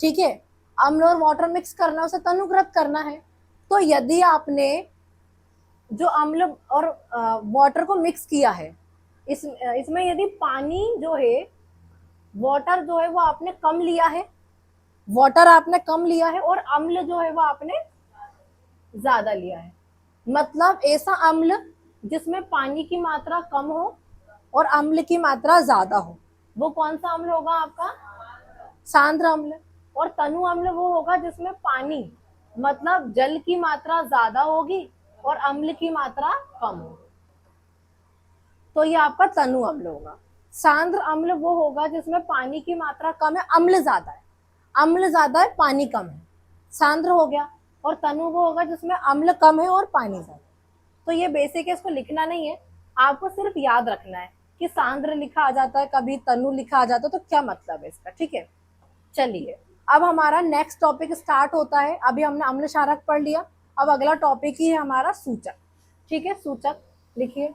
ठीक है, अम्ल और वाटर मिक्स करना है, उसे तनुकृत करना है। तो यदि आपने जो अम्ल और वाटर को मिक्स किया है, इसमें यदि पानी जो है, वाटर जो है वो आपने कम लिया है, वाटर आपने कम लिया है, और अम्ल जो है वो आपने ज्यादा लिया है, मतलब ऐसा अम्ल जिसमें पानी की मात्रा कम हो और अम्ल की मात्रा ज्यादा हो, वो कौन सा अम्ल होगा आपका, सांद्र अम्ल। और तनु अम्ल वो होगा जिसमें पानी, मतलब जल की मात्रा ज्यादा होगी और अम्ल की मात्रा कम होगी, तो ये आपका तनु अम्ल होगा। सांद्र अम्ल वो होगा जिसमें पानी की मात्रा कम है, अम्ल ज्यादा है, अम्ल ज्यादा है पानी कम है, सांद्र हो गया। और तनु वो होगा जिसमें अम्ल कम है और पानी ज्यादा। तो ये बेसिक है, इसको लिखना नहीं है, आपको सिर्फ याद रखना है कि सांद्र लिखा आ जाता है, कभी तनु लिखा आ जाता है, तो क्या मतलब है इसका। ठीक है, चलिए अब हमारा नेक्स्ट टॉपिक स्टार्ट होता है। अभी हमने अम्ल क्षारक पढ़ लिया, अब अगला टॉपिक ही है हमारा सूचक। ठीक है, सूचक लिखिए।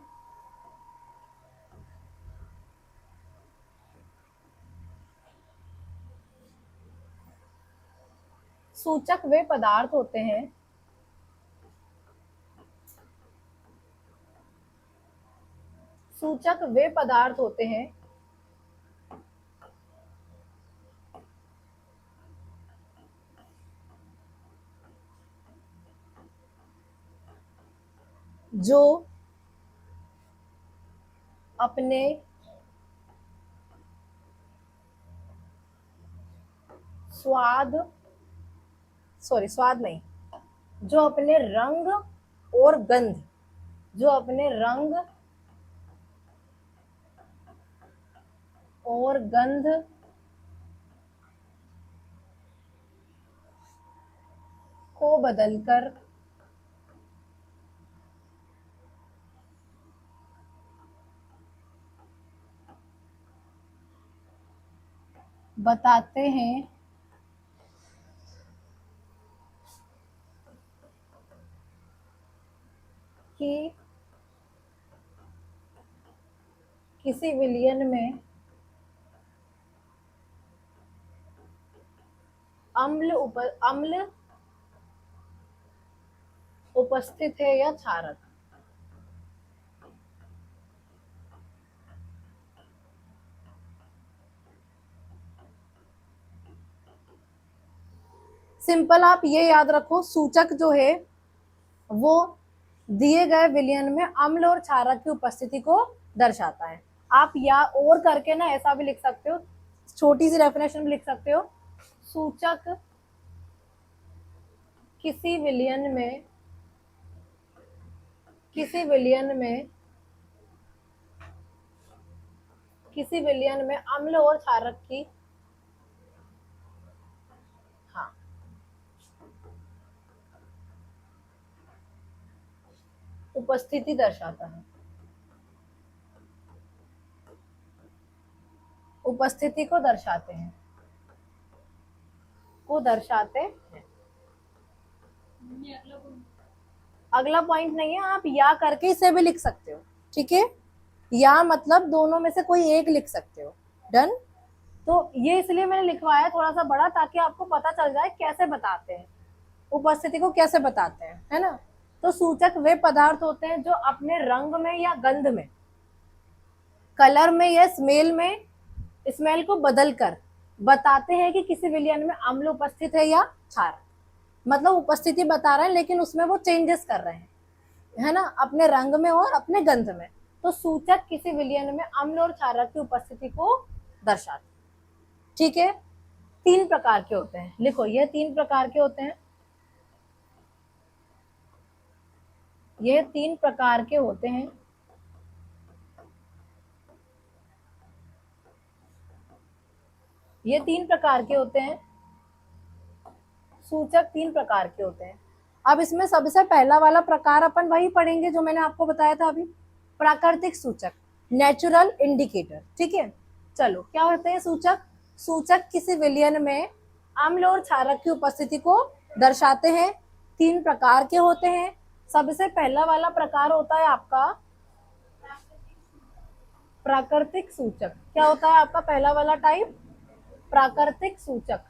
सूचक वे पदार्थ होते हैं सूचक वे पदार्थ होते हैं जो अपने स्वाद, सॉरी स्वाद नहीं, जो अपने रंग और गंध, जो अपने रंग और गंध को बदलकर बताते हैं कि किसी विलयन में अम्ल उपस्थित है या क्षारक। सिंपल, आप ये याद रखो, सूचक जो है वो दिए गए विलयन में अम्ल और क्षारक की उपस्थिति को दर्शाता है। आप या और करके ना ऐसा भी लिख सकते हो, छोटी सी डेफिनेशन भी लिख सकते हो, सूचक किसी विलयन में किसी विलयन में किसी विलयन में अम्ल और क्षारक की, हाँ, उपस्थिति दर्शाता है, उपस्थिति को दर्शाते हैं, को दर्शाते हैं। अगला पॉइंट नहीं है, आप या करके इसे भी लिख सकते हो, ठीक है, या मतलब दोनों में से कोई एक लिख सकते हो। डन। तो ये इसलिए मैंने लिखवाया थोड़ा सा बड़ा, ताकि आपको पता चल जाए कैसे बताते हैं, उपस्थिति को कैसे बताते हैं, है ना। तो सूचक वे पदार्थ होते हैं जो अपने रंग में या गंध में, कलर में या स्मेल को बदलकर बताते हैं कि किसी विलयन में अम्ल उपस्थित है या क्षार। मतलब उपस्थिति बता रहे हैं लेकिन उसमें वो चेंजेस कर रहे हैं, है ना, अपने रंग में और अपने गंध में। तो सूचक किसी विलयन में अम्ल और क्षारक की उपस्थिति को दर्शाते, ठीक है। 3 प्रकार के होते हैं, लिखो, ये 3 प्रकार के होते हैं, ये 3 प्रकार के होते हैं। ये 3 प्रकार के होते हैं, सूचक 3 प्रकार के होते हैं। अब इसमें सबसे पहला वाला प्रकार अपन वही पढ़ेंगे जो मैंने आपको बताया था अभी, प्राकृतिक सूचक, नेचुरल इंडिकेटर, ठीक है। चलो, क्या होते हैं सूचक? सूचक किसी विलयन में अम्ल और क्षारक की उपस्थिति को दर्शाते हैं। 3 प्रकार के होते हैं। सबसे पहला वाला प्रकार होता है आपका प्राकृतिक सूचक। क्या होता है आपका पहला वाला टाइप? प्राकृतिक सूचक।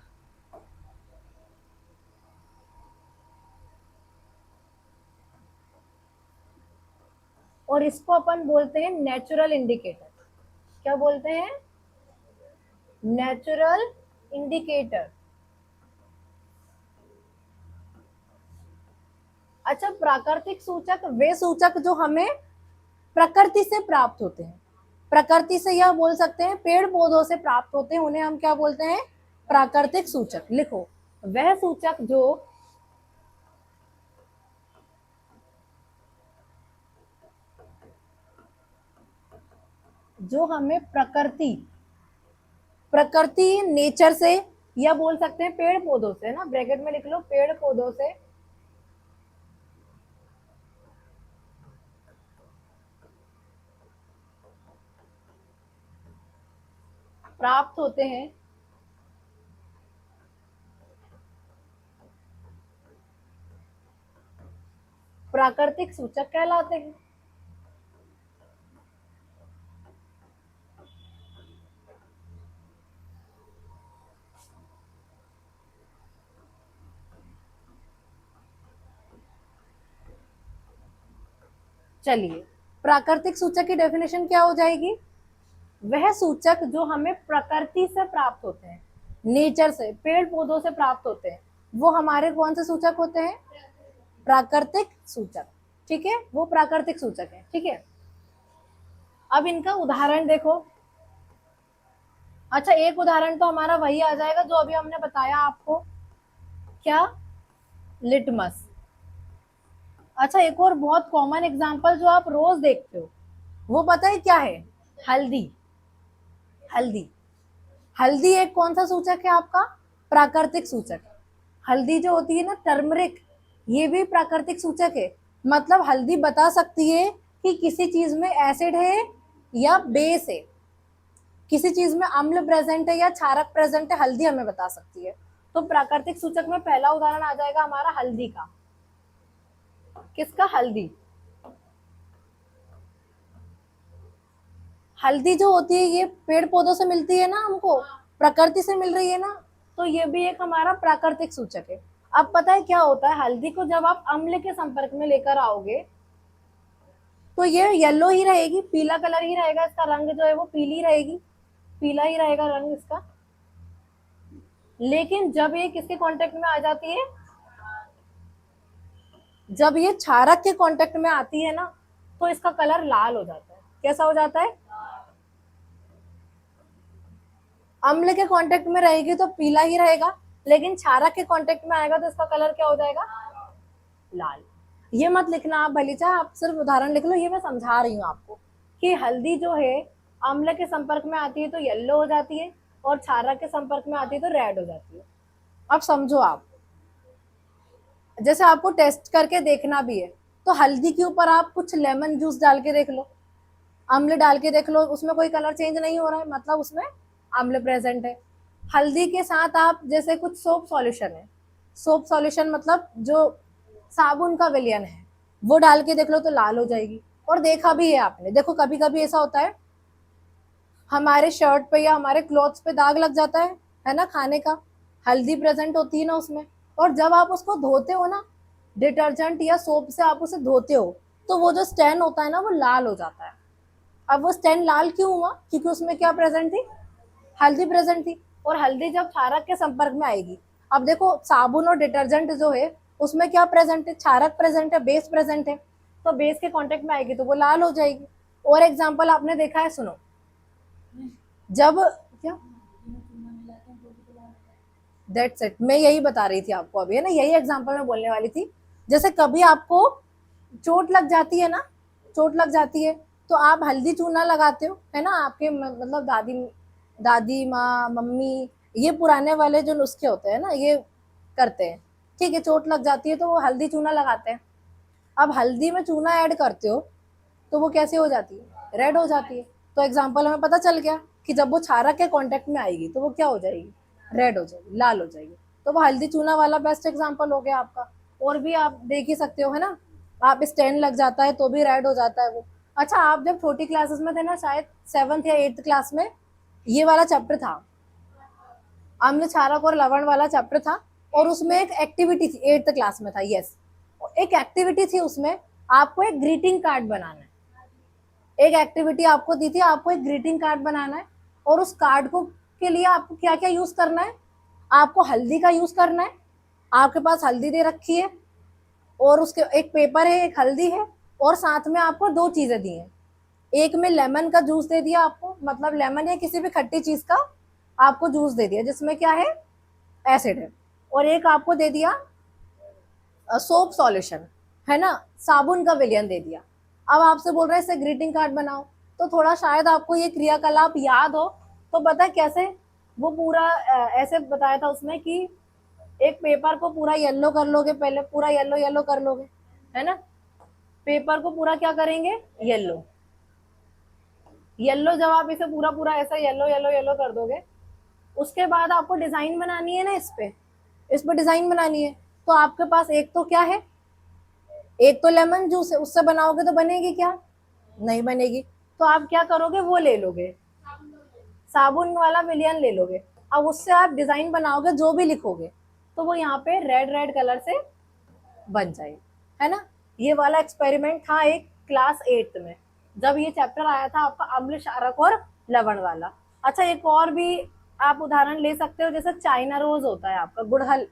और इसको अपन बोलते हैं नेचुरल इंडिकेटर। क्या बोलते हैं? Natural indicator. अच्छा, प्राकृतिक सूचक वे सूचक जो हमें प्रकृति से प्राप्त होते हैं। प्रकृति से यह बोल सकते हैं पेड़ पौधों से प्राप्त होते हैं, उन्हें हम क्या बोलते हैं? प्राकृतिक सूचक। लिखो, वह सूचक जो हमें प्रकृति नेचर से, या बोल सकते हैं पेड़ पौधों से, ना ब्रैकेट में लिख लो, पेड़ पौधों से प्राप्त होते हैं, प्राकृतिक सूचक कहलाते हैं। चलिए, प्राकृतिक सूचक की डेफिनेशन क्या हो जाएगी? वह सूचक जो हमें प्रकृति से प्राप्त होते हैं, नेचर से, पेड़ पौधों से प्राप्त होते हैं, वो हमारे कौन से सूचक होते हैं? प्राकृतिक सूचक। ठीक है, वो प्राकृतिक सूचक है। ठीक है, अब इनका उदाहरण देखो। अच्छा, एक उदाहरण तो हमारा वही आ जाएगा जो अभी हमने बताया आपको, क्या, लिटमस। अच्छा, एक और बहुत कॉमन एग्जांपल जो आप रोज देखते हो, वो पता है क्या है? हल्दी। हल्दी, हल्दी एक कौन सा सूचक है आपका? प्राकृतिक सूचक। हल्दी जो होती है ना, टर्मरिक, ये भी प्राकृतिक सूचक है। मतलब हल्दी बता सकती है कि किसी चीज में एसिड है या बेस है, किसी चीज में अम्ल प्रेजेंट है या क्षारक प्रेजेंट है, हल्दी हमें बता सकती है। तो प्राकृतिक सूचक में पहला उदाहरण आ जाएगा हमारा हल्दी का। किसका? हल्दी। हल्दी जो होती है ये पेड़ पौधों से मिलती है ना, हमको प्रकृति से मिल रही है ना, तो ये भी एक हमारा प्राकृतिक सूचक है। अब पता है क्या होता है, हल्दी को जब आप अम्ल के संपर्क में लेकर आओगे तो ये येलो ही रहेगी, पीला कलर ही रहेगा, इसका रंग जो है वो पीली रहेगी, पीला ही रहेगा रंग इसका। लेकिन जब ये किसके कांटेक्ट में आ जाती है, जब ये क्षारक के कांटेक्ट में आती है ना, तो इसका कलर लाल हो जाता है। कैसा हो जाता है? अम्ल के कांटेक्ट में रहेगी तो पीला ही रहेगा, लेकिन क्षारक के कांटेक्ट में आएगा तो इसका कलर क्या हो जाएगा? लाल। ये मत लिखना आप भली चाहे, आप सिर्फ उदाहरण लिख लो, ये मैं समझा रही हूँ आपको कि हल्दी जो है अम्ल के संपर्क में आती है तो येलो हो जाती है, और क्षारक के संपर्क में आती है तो रेड हो जाती है। अब समझो आप, जैसे आपको टेस्ट करके देखना भी है, तो हल्दी के ऊपर आप कुछ लेमन जूस डाल के देख लो, अम्ल डाल के देख लो, उसमें कोई कलर चेंज नहीं हो रहा है, मतलब उसमें अम्ल प्रेजेंट है। हल्दी के साथ आप जैसे कुछ सोप सॉल्यूशन है, सोप सॉल्यूशन मतलब जो साबुन का विलयन है, वो डाल के देख लो तो लाल हो जाएगी। और देखा भी है आपने, देखो कभी कभी ऐसा होता है हमारे शर्ट पे या हमारे क्लॉथ्स पे दाग लग जाता है ना, खाने का, हल्दी प्रेजेंट होती है ना उसमें। और जब आप उसको धोते हो ना, डिटर्जेंट या सोप से आप उसे धोते हो, तो वो जो स्टेन होता है ना वो लाल हो जाता है। अब वो स्टेन लाल क्यों हुआ? क्योंकि उसमें क्या प्रेजेंट थी? हल्दी प्रेजेंट थी। और हल्दी जब क्षारक के संपर्क में आएगी, अब देखो साबुन और डिटर्जेंट जो है उसमें क्या प्रेजेंट है? क्षारक प्रेजेंट है, बेस प्रेजेंट है, तो बेस के कांटेक्ट में आएगी तो वो लाल हो जाएगी। और एग्जाम्पल आपने देखा है, सुनो, जब क्या, दैट्स इट, मैं यही बता रही थी आपको अभी, है ना, यही एग्जाम्पल मैं बोलने वाली थी। जैसे कभी आपको चोट लग जाती है ना, चोट लग जाती है तो आप हल्दी चूना लगाते हो, है ना, आपके मतलब दादी दादी माँ, मम्मी, ये पुराने वाले जो नुस्खे होते हैं ना ये करते हैं। ठीक है, चोट लग जाती है तो वो हल्दी चूना लगाते हैं। अब हल्दी में चूना ऐड करते हो तो वो कैसे हो जाती है? रेड हो जाती है। तो एग्जाम्पल हमें पता चल गया कि जब वो क्षारक के कांटेक्ट में आएगी तो वो क्या हो जाएगी? रेड हो जाएगी, लाल हो जाएगी। तो वो हल्दी चूना वाला बेस्ट एग्जाम्पल हो गया आपका। और भी आप देख ही सकते हो, है ना, आप स्टेन लग जाता है तो भी रेड हो जाता है वो। अच्छा, आप जब छोटी क्लासेस में थे ना, शायद 7th या 8th क्लास में, ये वाला चैप्टर था, अम्ल क्षारक और लवण वाला चैप्टर था। और उसमें एक एक्टिविटी थी, 8th क्लास में था, यस, एक एक्टिविटी थी उसमें, आपको एक ग्रीटिंग कार्ड बनाना है। एक एक्टिविटी आपको दी थी, आपको एक ग्रीटिंग कार्ड बनाना है। और उस कार्ड को के लिए आपको क्या क्या यूज करना है? आपको हल्दी का यूज करना है, आपके पास हल्दी दे रखी है, और उसके एक पेपर है, एक हल्दी है, और साथ में आपको दो चीजें दी हैं। एक में लेमन का जूस दे दिया आपको, मतलब लेमन या किसी भी खट्टी चीज का आपको जूस दे दिया जिसमें क्या है? एसिड है। और एक आपको दे दिया सोप सॉल्यूशन, है ना, साबुन का विलयन दे दिया। अब आपसे बोल रहे हैं इसे ग्रीटिंग कार्ड बनाओ, तो थोड़ा शायद आपको ये क्रियाकलाप याद हो। तो पता है कैसे? वो पूरा ऐसे बताया था उसमें कि एक पेपर को पूरा येलो कर लोगे, पहले पूरा येलो येलो कर लोगे, है ना, पेपर को पूरा क्या करेंगे? येलो। येलो जब आप इसे पूरा पूरा ऐसा येलो येलो येलो कर दोगे, उसके बाद आपको डिजाइन बनानी है ना, इस पे डिजाइन बनानी है। तो आपके पास एक तो क्या है? एक तो लेमन जूस है, उससे बनाओगे तो बनेगी क्या? नहीं बनेगी। तो आप क्या करोगे? वो ले लोगे, साबुन वाला विलियन ले लोगे। अब उससे आप डिजाइन बनाओगे, जो भी लिखोगे तो वो यहाँ पे रेड रेड कलर से बन जाएगी, है ना। ये वाला एक्सपेरिमेंट था एक क्लास 8th में, जब ये चैप्टर आया था आपका अम्ल क्षारक और लवण वाला। अच्छा, एक और भी आप उदाहरण ले सकते हो, जैसे चाइना रोज होता है आपका, गुड़हल,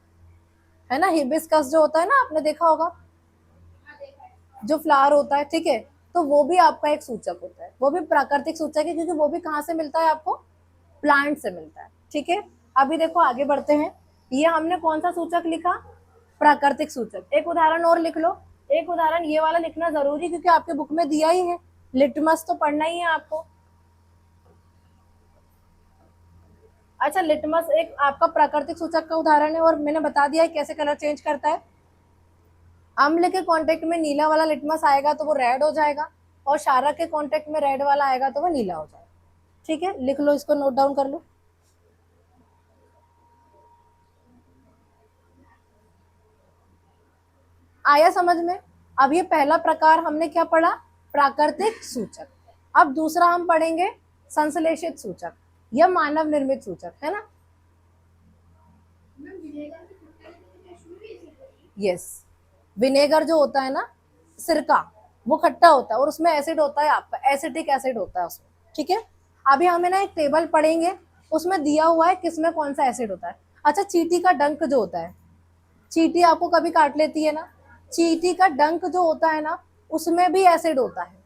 है ना, हिबिस्कस जो होता है ना, आपने देखा होगा, जो फ्लावर होता है, ठीक है, तो वो भी आपका एक सूचक होता है, वो भी प्राकृतिक सूचक है, क्योंकि वो भी कहाँ से मिलता है आपको, प्लांट से मिलता है, ठीक है। अभी देखो आगे बढ़ते हैं, ये हमने कौन सा सूचक लिखा, प्राकृतिक सूचक। एक उदाहरण और लिख लो, एक उदाहरण ये वाला लिखना जरूरी, क्योंकि आपके बुक में दिया ही है, लिटमस तो पढ़ना ही है आपको। अच्छा, लिटमस एक आपका प्राकृतिक सूचक का उदाहरण है, और मैंने बता दिया है कैसे कलर चेंज करता है। अम्ल के कांटेक्ट में नीला वाला लिटमस आएगा तो वो रेड हो जाएगा, और क्षारक के कांटेक्ट में रेड वाला आएगा तो वो नीला हो जाएगा, ठीक है। लिख लो, इसको नोट डाउन कर लो। आया समझ में। अब ये पहला प्रकार हमने क्या पढ़ा, प्राकृतिक सूचक। अब दूसरा हम पढ़ेंगे संश्लेषित सूचक या मानव निर्मित सूचक, है ना। यस, विनेगर जो होता है ना, सिरका, वो खट्टा होता है और उसमें एसिड होता है, आपका एसिटिक एसिड होता है उसमें, ठीक है। अभी हमें ना एक टेबल पढ़ेंगे, उसमें दिया हुआ है किसमें कौन सा एसिड होता है। अच्छा, चींटी का डंक जो होता है, चींटी आपको कभी काट लेती है ना, चींटी का डंक जो होता है ना, उसमें भी एसिड होता है,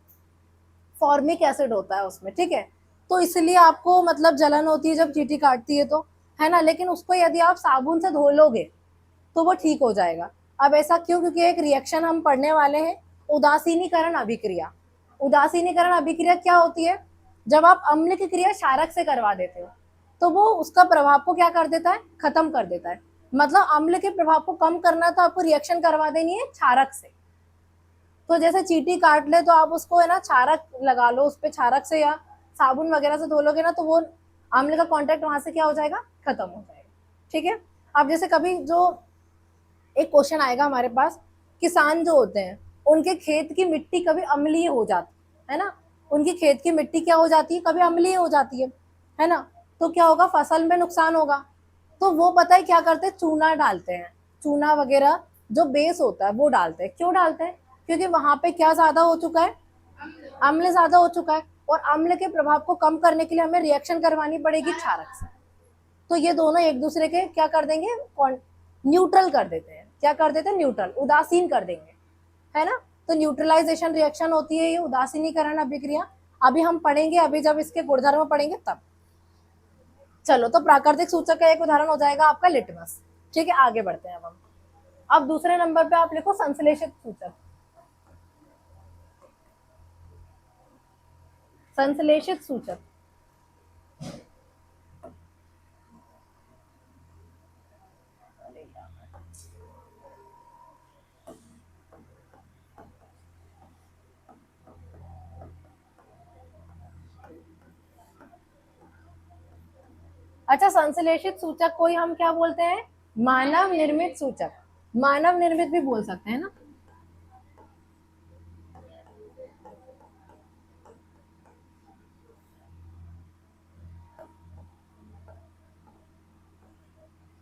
फॉर्मिक एसिड होता है उसमें, ठीक है। तो इसलिए आपको मतलब जलन होती है जब चींटी काटती है तो, है ना, लेकिन उसको यदि आप साबुन से धो लोगे तो वो ठीक हो जाएगा। अब ऐसा क्यों, क्योंकि एक रिएक्शन हम पढ़ने वाले हैं, उदासीनीकरण अभिक्रिया। उदासीनीकरण अभिक्रिया क्या होती है, जब आप अम्ल की क्रिया क्षारक से करवा देते हो तो वो उसका प्रभाव को क्या कर देता है, खत्म कर देता है। मतलब अम्ल के प्रभाव को कम करना तो आपको रिएक्शन करवा देनी है क्षारक से। तो जैसे चींटी काट ले तो आप उसको है ना क्षारक लगा लो उस पर, क्षारक से या साबुन वगैरह से धो लोगे ना तो वो अम्ल का कांटेक्ट वहां से क्या हो जाएगा, खत्म हो जाएगा, ठीक है। अब जैसे कभी जो एक क्वेश्चन आएगा हमारे पास, किसान जो होते हैं उनके खेत की मिट्टी कभी अम्लीय हो जाती है ना, उनकी खेत की मिट्टी क्या हो जाती है, कभी अम्लीय हो जाती है ना। तो क्या होगा, फसल में नुकसान होगा। तो वो पता है क्या करते हैं, चूना डालते हैं, चूना वगैरह जो बेस होता है वो डालते हैं। क्यों डालते हैं, क्योंकि वहां पे क्या ज्यादा हो चुका है, अम्ल ज्यादा हो चुका है, और अम्ल के प्रभाव को कम करने के लिए हमें रिएक्शन करवानी पड़ेगी क्षारक से। तो ये दोनों एक दूसरे के क्या कर देंगे, न्यूट्रल कर देते हैं, क्या कर देते हैं, न्यूट्रल, उदासीन कर देंगे, है ना। तो न्यूट्रलाइजेशन रिएक्शन होती है ये उदासीनीकरण अभिक्रिया। अभी हम पढ़ेंगे, अभी जब इसके गुणधर्म पढ़ेंगे तब। चलो, तो प्राकृतिक सूचक का एक उदाहरण हो जाएगा आपका लिटमस, ठीक है। आगे बढ़ते हैं अब हम। अब दूसरे नंबर पे आप लिखो संश्लेषित सूचक। संश्लेषित सूचक, अच्छा, संश्लेषित सूचक को ही हम क्या बोलते हैं, मानव निर्मित सूचक। मानव निर्मित भी बोल सकते हैं ना।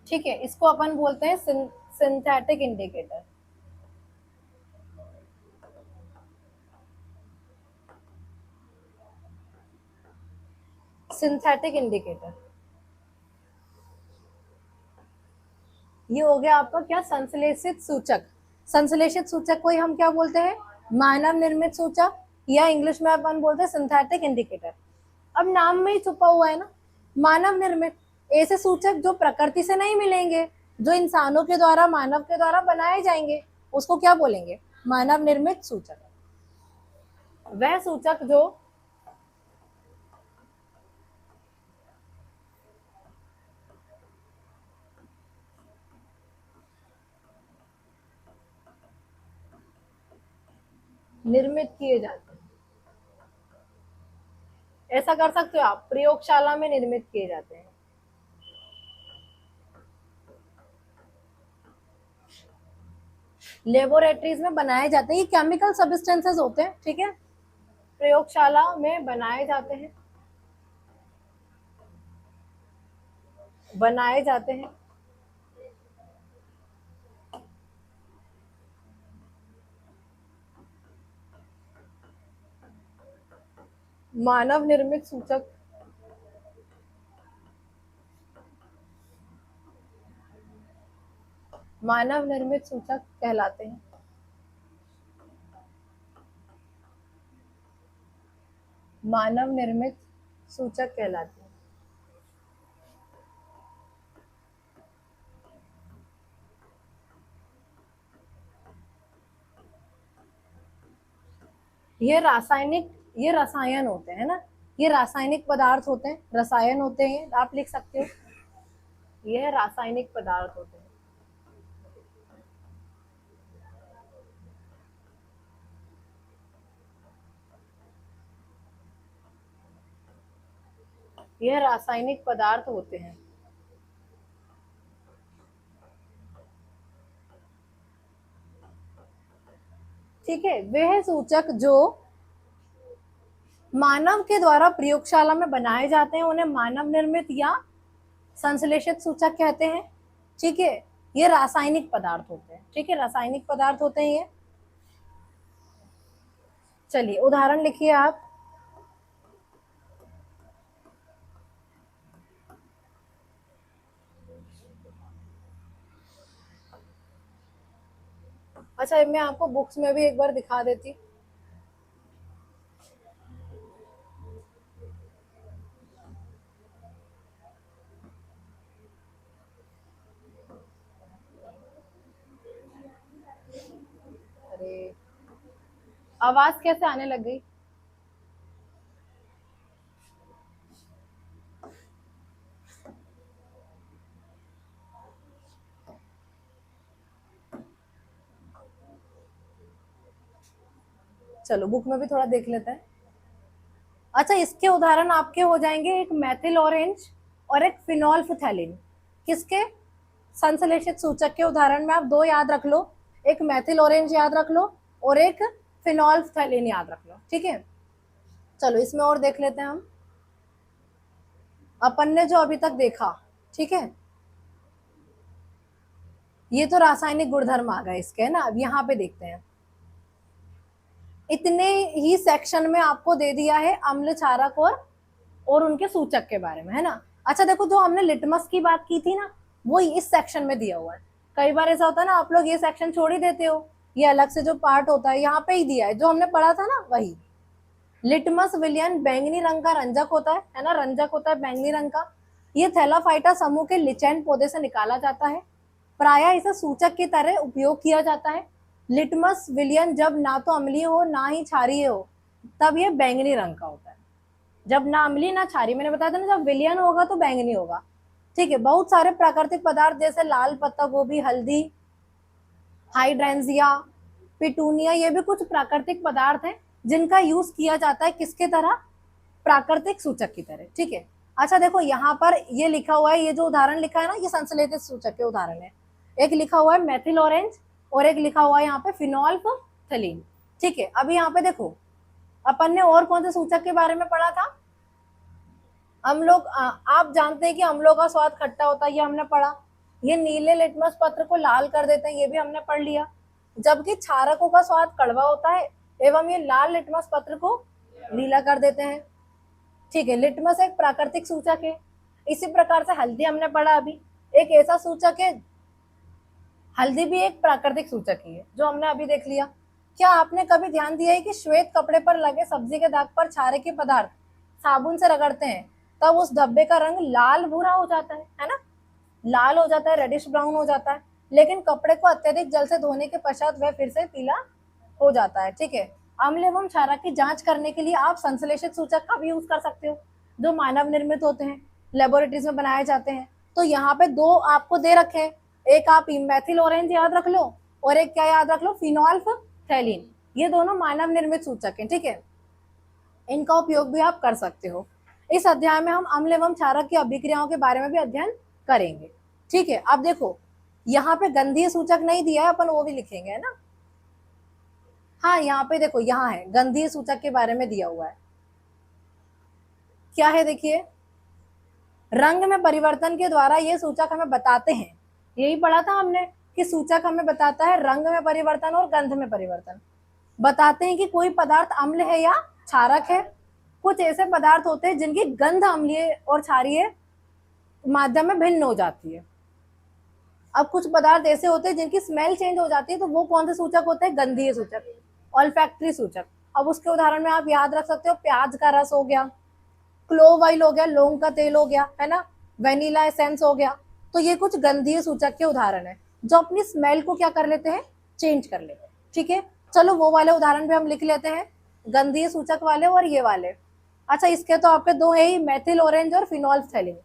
ठीक है, इसको अपन बोलते हैं सिंथेटिक इंडिकेटर। सिंथेटिक इंडिकेटर, ये हो गया आपका क्या, संश्लेषित सूचक। संश्लेषित सूचक को ही हम क्या बोलते हैं, मानव निर्मित सूचक, या इंग्लिश में अपन बोलते हैं सिंथेटिक इंडिकेटर। अब नाम में ही छुपा हुआ है ना, मानव निर्मित, ऐसे सूचक जो प्रकृति से नहीं मिलेंगे, जो इंसानों के द्वारा, मानव के द्वारा बनाए जाएंगे, उसको क्या बोलेंगे, मानव निर्मित सूचक। वह सूचक जो निर्मित किए जाते हैं, ऐसा कर सकते हो आप, प्रयोगशाला में निर्मित किए जाते हैं। लेबोरेटरीज में बनाए जाते हैं, ये केमिकल सब्सटेंसेस होते हैं, ठीक है, प्रयोगशाला में बनाए जाते हैं, बनाए जाते हैं। मानव निर्मित सूचक, मानव निर्मित सूचक कहलाते हैं। मानव निर्मित सूचक कहलाती है। ये रसायन होते हैं ना, ये रासायनिक पदार्थ होते हैं, रसायन होते हैं, आप लिख सकते हो, ये रासायनिक पदार्थ होते हैं। यह रासायनिक पदार्थ होते हैं। ठीक है, वह सूचक जो मानव के द्वारा प्रयोगशाला में बनाए जाते हैं उन्हें मानव निर्मित या संश्लेषित सूचक कहते हैं। ठीक है, ये रासायनिक पदार्थ होते हैं। ठीक है, रासायनिक पदार्थ होते हैं ये। चलिए उदाहरण लिखिए आप। अच्छा, मैं आपको बुक्स में भी एक बार दिखा देती। अरे, आवाज कैसे आने लग गई? चलो बुक में भी थोड़ा देख लेते हैं। अच्छा, इसके उदाहरण आपके हो जाएंगे एक मेथिल ऑरेंज और एक फिनोल्फथैलिन। किसके? संश्लेषित सूचक के उदाहरण में आप दो याद रख लो, एक मेथिल ऑरेंज याद रख लो और एक फिनोल्फथैलिन याद रख लो। ठीक है, चलो इसमें और देख लेते हैं हम, अपन ने जो अभी तक देखा। ठीक है, ये तो रासायनिक गुणधर्म आ गए इसके, है ना। अब यहाँ पे देखते हैं, इतने ही सेक्शन में आपको दे दिया है अम्ल क्षारक और उनके सूचक के बारे में, है ना। अच्छा देखो, जो हमने लिटमस की बात की थी ना, वो इस सेक्शन में दिया हुआ है। कई बार ऐसा होता है ना, आप लोग ये सेक्शन छोड़ ही देते हो, ये अलग से जो पार्ट होता है यहाँ पे ही दिया है, जो हमने पढ़ा था ना वही। लिटमस विलियन बैंगनी रंग का रंजक होता है ना, रंजक होता है बैंगनी रंग का। ये थैलाफाइटा समूह के लिचेन पौधे से निकाला जाता है। प्रायः इसे सूचक की तरह उपयोग किया जाता है। लिटमस विलियन जब ना तो अम्लीय हो ना ही क्षारीय हो, तब ये बैंगनी रंग का होता है। जब ना अम्लीय ना क्षारीय, मैंने बताया था ना, जब विलियन होगा तो बैंगनी होगा। ठीक है, बहुत सारे प्राकृतिक पदार्थ जैसे लाल पत्ता गोभी, हल्दी, हाइड्रेंजिया, पिटूनिया, ये भी कुछ प्राकृतिक पदार्थ हैं जिनका यूज किया जाता है किसके तरह? प्राकृतिक सूचक की तरह। ठीक है, अच्छा देखो यहाँ पर ये लिखा हुआ है, ये जो उदाहरण लिखा है ना, ये संश्लेषित सूचक के उदाहरण है। एक लिखा हुआ है मेथिल ऑरेंज और एक लिखा हुआ है यहाँ पे फिनोल्फथैलीन। ठीक है, अभी यहाँ पे देखो, अपन ने और कौन से सूचक के बारे में पढ़ा था? अम्लों, आप जानते हैं कि अम्लों का स्वाद खट्टा होता है, ये हमने पढ़ा। ये नीले लिटमस पत्र को लाल कर देते हैं, ये भी हमने पढ़ लिया। जबकि क्षारकों का स्वाद कड़वा होता है एवं ये लाल लिटमस पत्र को नीला कर देते हैं। ठीक है, लिटमस एक प्राकृतिक सूचक है। इसी प्रकार से हल्दी हमने पढ़ा अभी, एक ऐसा सूचक है। हल्दी भी एक प्राकृतिक सूचक ही है, जो हमने अभी देख लिया। क्या आपने कभी ध्यान दिया है कि श्वेत कपड़े पर लगे सब्जी के दाग पर क्षारकीय पदार्थ साबुन से रगड़ते हैं, तब उस धब्बे का रंग लाल भूरा हो जाता है ना, लाल हो जाता है, रेडिश ब्राउन हो जाता है। लेकिन कपड़े को अत्यधिक जल से धोने के पश्चात वह फिर से पीला हो जाता है। ठीक है, अम्ल एवं क्षारक की जांच करने के लिए आप संश्लेषित सूचक का भी यूज कर सकते हो, जो मानव निर्मित होते हैं, लेबोरेटरीज में बनाए जाते हैं। तो यहाँ पे दो आपको दे रखे हैं, एक आप मेथिल ऑरेंज याद रख लो और एक क्या याद रख लो? फिनोल्फथैलीन। ये दोनों मानव निर्मित सूचक हैं। ठीक है, इनका उपयोग भी आप कर सकते हो। इस अध्याय में हम अम्ल एवं क्षारक की अभिक्रियाओं के बारे में भी अध्ययन करेंगे। ठीक है, अब देखो यहाँ पे गंधीय सूचक नहीं दिया है, अपन वो भी लिखेंगे, है ना। हाँ, यहाँ पे देखो, यहाँ है गंधीय सूचक के बारे में दिया हुआ है। क्या है देखिए, रंग में परिवर्तन के द्वारा ये सूचक हमें बताते हैं, यही पढ़ा था हमने कि सूचक हमें बताता है रंग में परिवर्तन और गंध में परिवर्तन। बताते हैं कि कोई पदार्थ अम्ल है या क्षारक है। कुछ ऐसे पदार्थ होते हैं जिनकी गंध अम्लीय और क्षारीय माध्यम में भिन्न हो जाती है। अब कुछ पदार्थ ऐसे होते हैं जिनकी स्मेल चेंज हो जाती है, तो वो कौन से सूचक होते हैं? गंधीय सूचक, ऑल्फैक्टरी सूचक। अब उसके उदाहरण में आप याद रख सकते हो, प्याज का रस हो गया, क्लोव ऑयल हो गया, लौंग का तेल हो गया, है ना, वेनिला एसेंस हो गया। तो ये कुछ गंधीय सूचक के उदाहरण है जो अपनी स्मेल को क्या कर लेते हैं, चेंज कर लेते हैं। ठीक है, चलो वो वाले उदाहरण भी हम लिख लेते हैं, गंधीय सूचक वाले और ये वाले। अच्छा, इसके तो आपके दो है ही, मेथिल ऑरेंज और फिनोल्फ्थेलिन।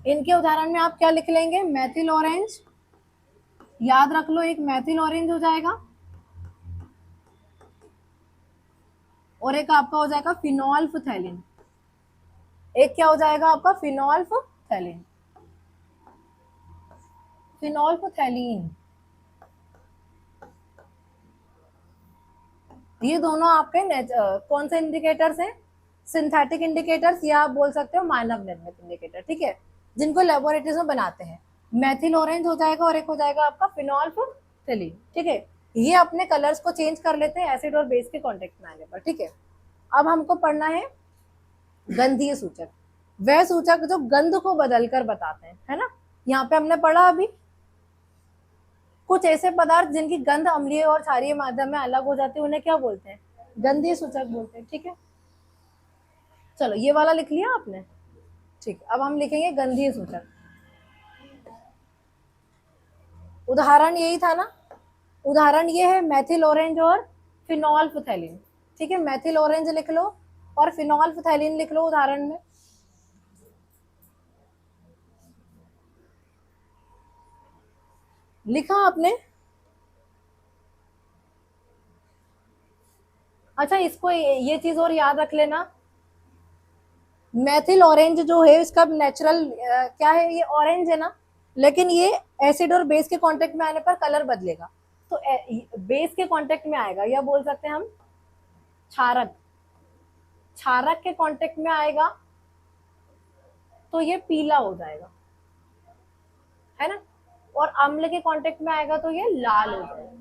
इनके उदाहरण में आप क्या लिख लेंगे, मेथिल ऑरेंज, याद रख लो, एक मेथिल ऑरेंज हो जाएगा और एक आपका हो जाएगा फिनोल्फ्थेलिन। एक क्या हो जाएगा आपका, फिनोल्फ्थेलिन, फिनोल्फ्थेलिन। ये दोनों आपके कौन से इंडिकेटर्स हैं, सिंथेटिक इंडिकेटर्स या आप बोल सकते हो मानव निर्मित इंडिकेटर। ठीक है, जिनको लेबोरेटरीज में बनाते हैं। मेथिल ऑरेंज हो जाएगा और एक हो जाएगा आपका फिनोल्फ्थेलिन। ठीक है, ये अपने कलर्स को चेंज कर लेते हैं एसिड और बेस के कांटेक्ट में आने पर। ठीक है, अब हमको पढ़ना है गंधीय सूचक, वह सूचक जो गंध को बदलकर बताते हैं, है ना। यहाँ पे हमने पढ़ा अभी कुछ ऐसे पदार्थ जिनकी गंध अम्लीय और क्षारीय माध्यम में अलग हो जाती है, उन्हें क्या बोलते हैं, गंधीय सूचक बोलते हैं। ठीक है, चलो ये वाला लिख लिया आपने। ठीक, अब हम लिखेंगे गंधीय सूचक। उदाहरण यही था ना, उदाहरण ये है मेथिल ऑरेंज और फिनोल्फ्थेलिन। ठीक है, मेथिल ऑरेंज लिख लो और फिनोल्फ्थेलिन लिख लो उदाहरण में। लिखा आपने। अच्छा, इसको ये चीज और याद रख लेना, मेथिल ऑरेंज जो है इसका नेचुरल क्या है, ये ऑरेंज है ना, लेकिन ये एसिड और बेस के कांटेक्ट में आने पर कलर बदलेगा। तो बेस के कांटेक्ट में आएगा, या बोल सकते हैं हम क्षारक, क्षारक के कांटेक्ट में आएगा तो ये पीला हो जाएगा, है ना, और अम्ल के कांटेक्ट में आएगा तो ये लाल हो जाएगा।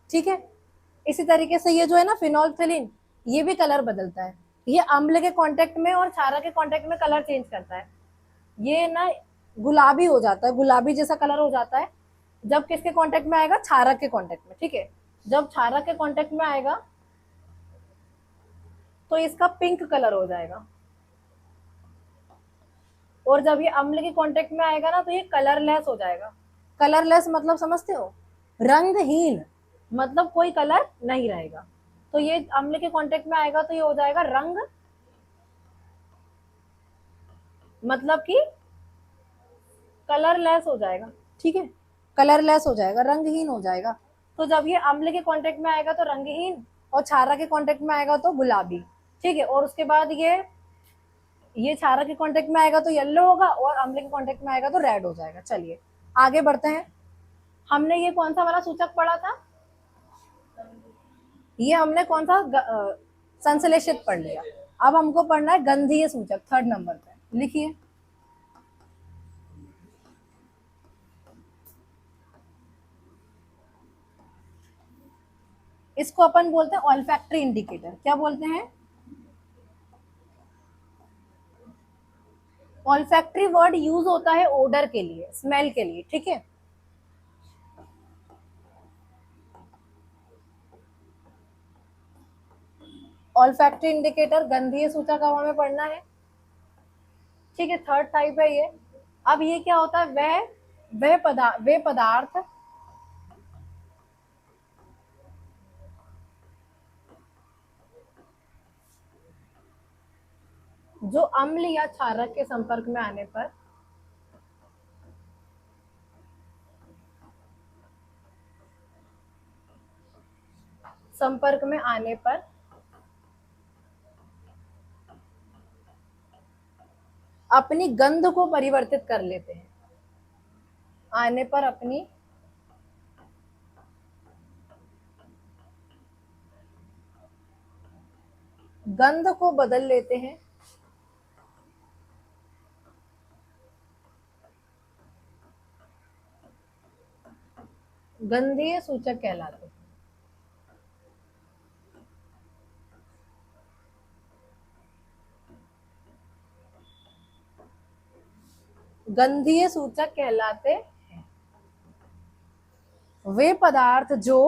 ठीक है, इसी तरीके से ये जो है ना फिनोल्फ्थेलिन, ये भी कलर बदलता है, ये अम्ल के कांटेक्ट में और क्षारक के कांटेक्ट में कलर चेंज करता है। ये ना गुलाबी हो जाता है, गुलाबी जैसा कलर हो जाता है जब किसके कांटेक्ट में आएगा, क्षारक के कांटेक्ट में। ठीक है, जब क्षारक के कांटेक्ट में आएगा तो इसका पिंक कलर हो जाएगा, और जब ये अम्ल के कांटेक्ट में आएगा ना तो ये कलरलेस हो जाएगा। कलरलेस मतलब समझते हो, रंगहीन, मतलब कोई कलर नहीं रहेगा। तो ये अम्ल के कांटेक्ट में आएगा तो ये हो जाएगा रंग, मतलब कि कलरलेस हो जाएगा। ठीक है, कलरलेस हो जाएगा, रंगहीन हो जाएगा। तो जब ये अम्ल के कांटेक्ट में आएगा तो रंगहीन, और क्षारक के कांटेक्ट में आएगा तो गुलाबी। ठीक है, और उसके बाद ये क्षारक के कांटेक्ट में आएगा तो येलो होगा, और अम्ल के कांटेक्ट में आएगा तो रेड हो जाएगा। चलिए आगे बढ़ते हैं। हमने ये कौन सा वाला सूचक पढ़ा था, ये हमने कौन सा संश्लेषित पढ़ लिया। अब हमको पढ़ना है गंधीय सूचक, थर्ड नंबर पे लिखिए। इसको अपन बोलते हैं ऑल्फैक्टरी इंडिकेटर। क्या बोलते हैं, ऑल्फैक्टरी वर्ड यूज होता है ओडर के लिए, स्मेल के लिए। ठीक है, ऑल्फैक्टरी इंडिकेटर गंधीय सूचक अब हमें पढ़ना है। ठीक है, थर्ड टाइप है ये। अब ये क्या होता है, वे पदार्थ जो अम्ल या क्षारक के संपर्क में आने पर संपर्क में आने पर अपनी गंध को परिवर्तित कर लेते हैं, आने पर अपनी गंध को बदल लेते हैं, गंधीय सूचक कहलाते हैं। गंधीय सूचक कहलाते हैं। वे पदार्थ जो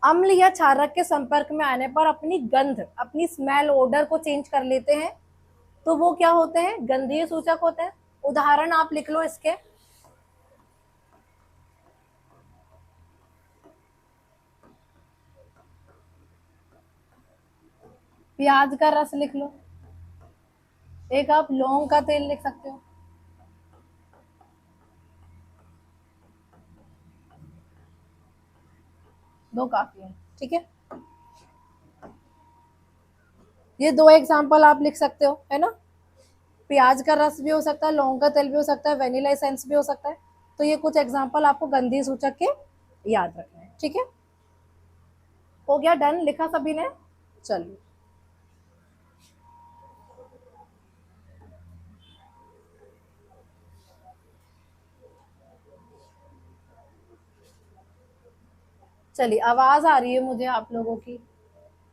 अम्ल या क्षारक के संपर्क में आने पर अपनी गंध, अपनी स्मेल, ओडर को चेंज कर लेते हैं, तो वो क्या होते हैं? गंधीय सूचक होते हैं। उदाहरण आप लिख लो इसके। प्याज का रस लिख लो, एक आप लौंग का तेल लिख सकते हो। दो काफी है, ठीक है। ये दो एग्जाम्पल आप लिख सकते हो, है ना। प्याज का रस भी हो सकता है, लौंग का तेल भी हो सकता है, वेनिला एसेंस भी हो सकता है। तो ये कुछ एग्जाम्पल आपको गंधीय सूचक के याद रखना है, ठीक है। हो गया डन, लिखा सभी ने? चलिए, चलिए आवाज आ रही है मुझे आप लोगों की,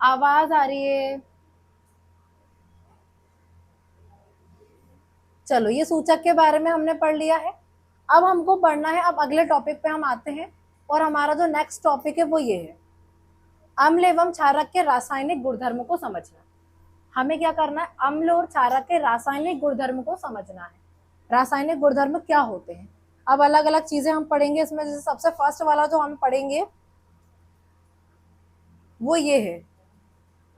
आवाज आ रही है। चलो, ये सूचक के बारे में हमने पढ़ लिया है। अब हमको पढ़ना है, अब अगले टॉपिक पे हम आते हैं, और हमारा जो नेक्स्ट टॉपिक है वो ये है, अम्ल एवं क्षारक के रासायनिक गुणधर्म को समझना। हमें क्या करना है? अम्ल और क्षारक के रासायनिक गुणधर्म को समझना है। रासायनिक गुणधर्म क्या होते हैं? अब अलग अलग चीजें हम पढ़ेंगे इसमें। जैसे सबसे फर्स्ट वाला जो हम पढ़ेंगे वो ये है,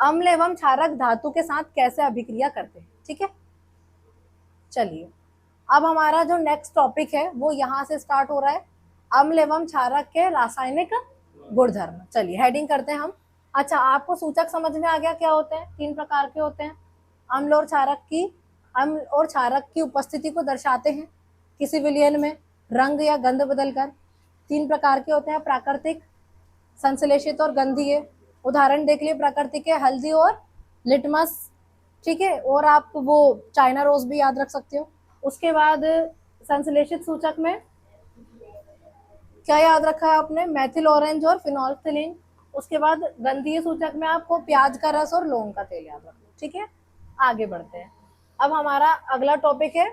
अम्ल एवं क्षारक धातु के साथ कैसे अभिक्रिया करते हैं, ठीक है। चलिए, अब हमारा जो नेक्स्ट टॉपिक है वो यहाँ से स्टार्ट हो रहा है, अम्ल एवं क्षारक के रासायनिक गुणधर्म। चलिए हेडिंग करते हैं हम। अच्छा, आपको सूचक समझ में आ गया क्या होते हैं? 3 प्रकार के होते हैं। अम्ल और क्षारक की उपस्थिति को दर्शाते हैं किसी विलयन में रंग या गंध बदलकर। 3 प्रकार के होते हैं, प्राकृतिक, संश्लेषित और गंधीय। उदाहरण देख लिए, प्राकृतिक है हल्दी और लिटमस, ठीक है। और आप वो चाइना रोज भी याद रख सकते हो। उसके बाद संश्लेषित सूचक में क्या याद रखा है आपने? मैथिल ऑरेंज और फिनोल्फ्थालीन। उसके बाद गंधीय सूचक में आपको प्याज का रस और लौंग का तेल याद रखना, ठीक है। आगे बढ़ते हैं। अब हमारा अगला टॉपिक है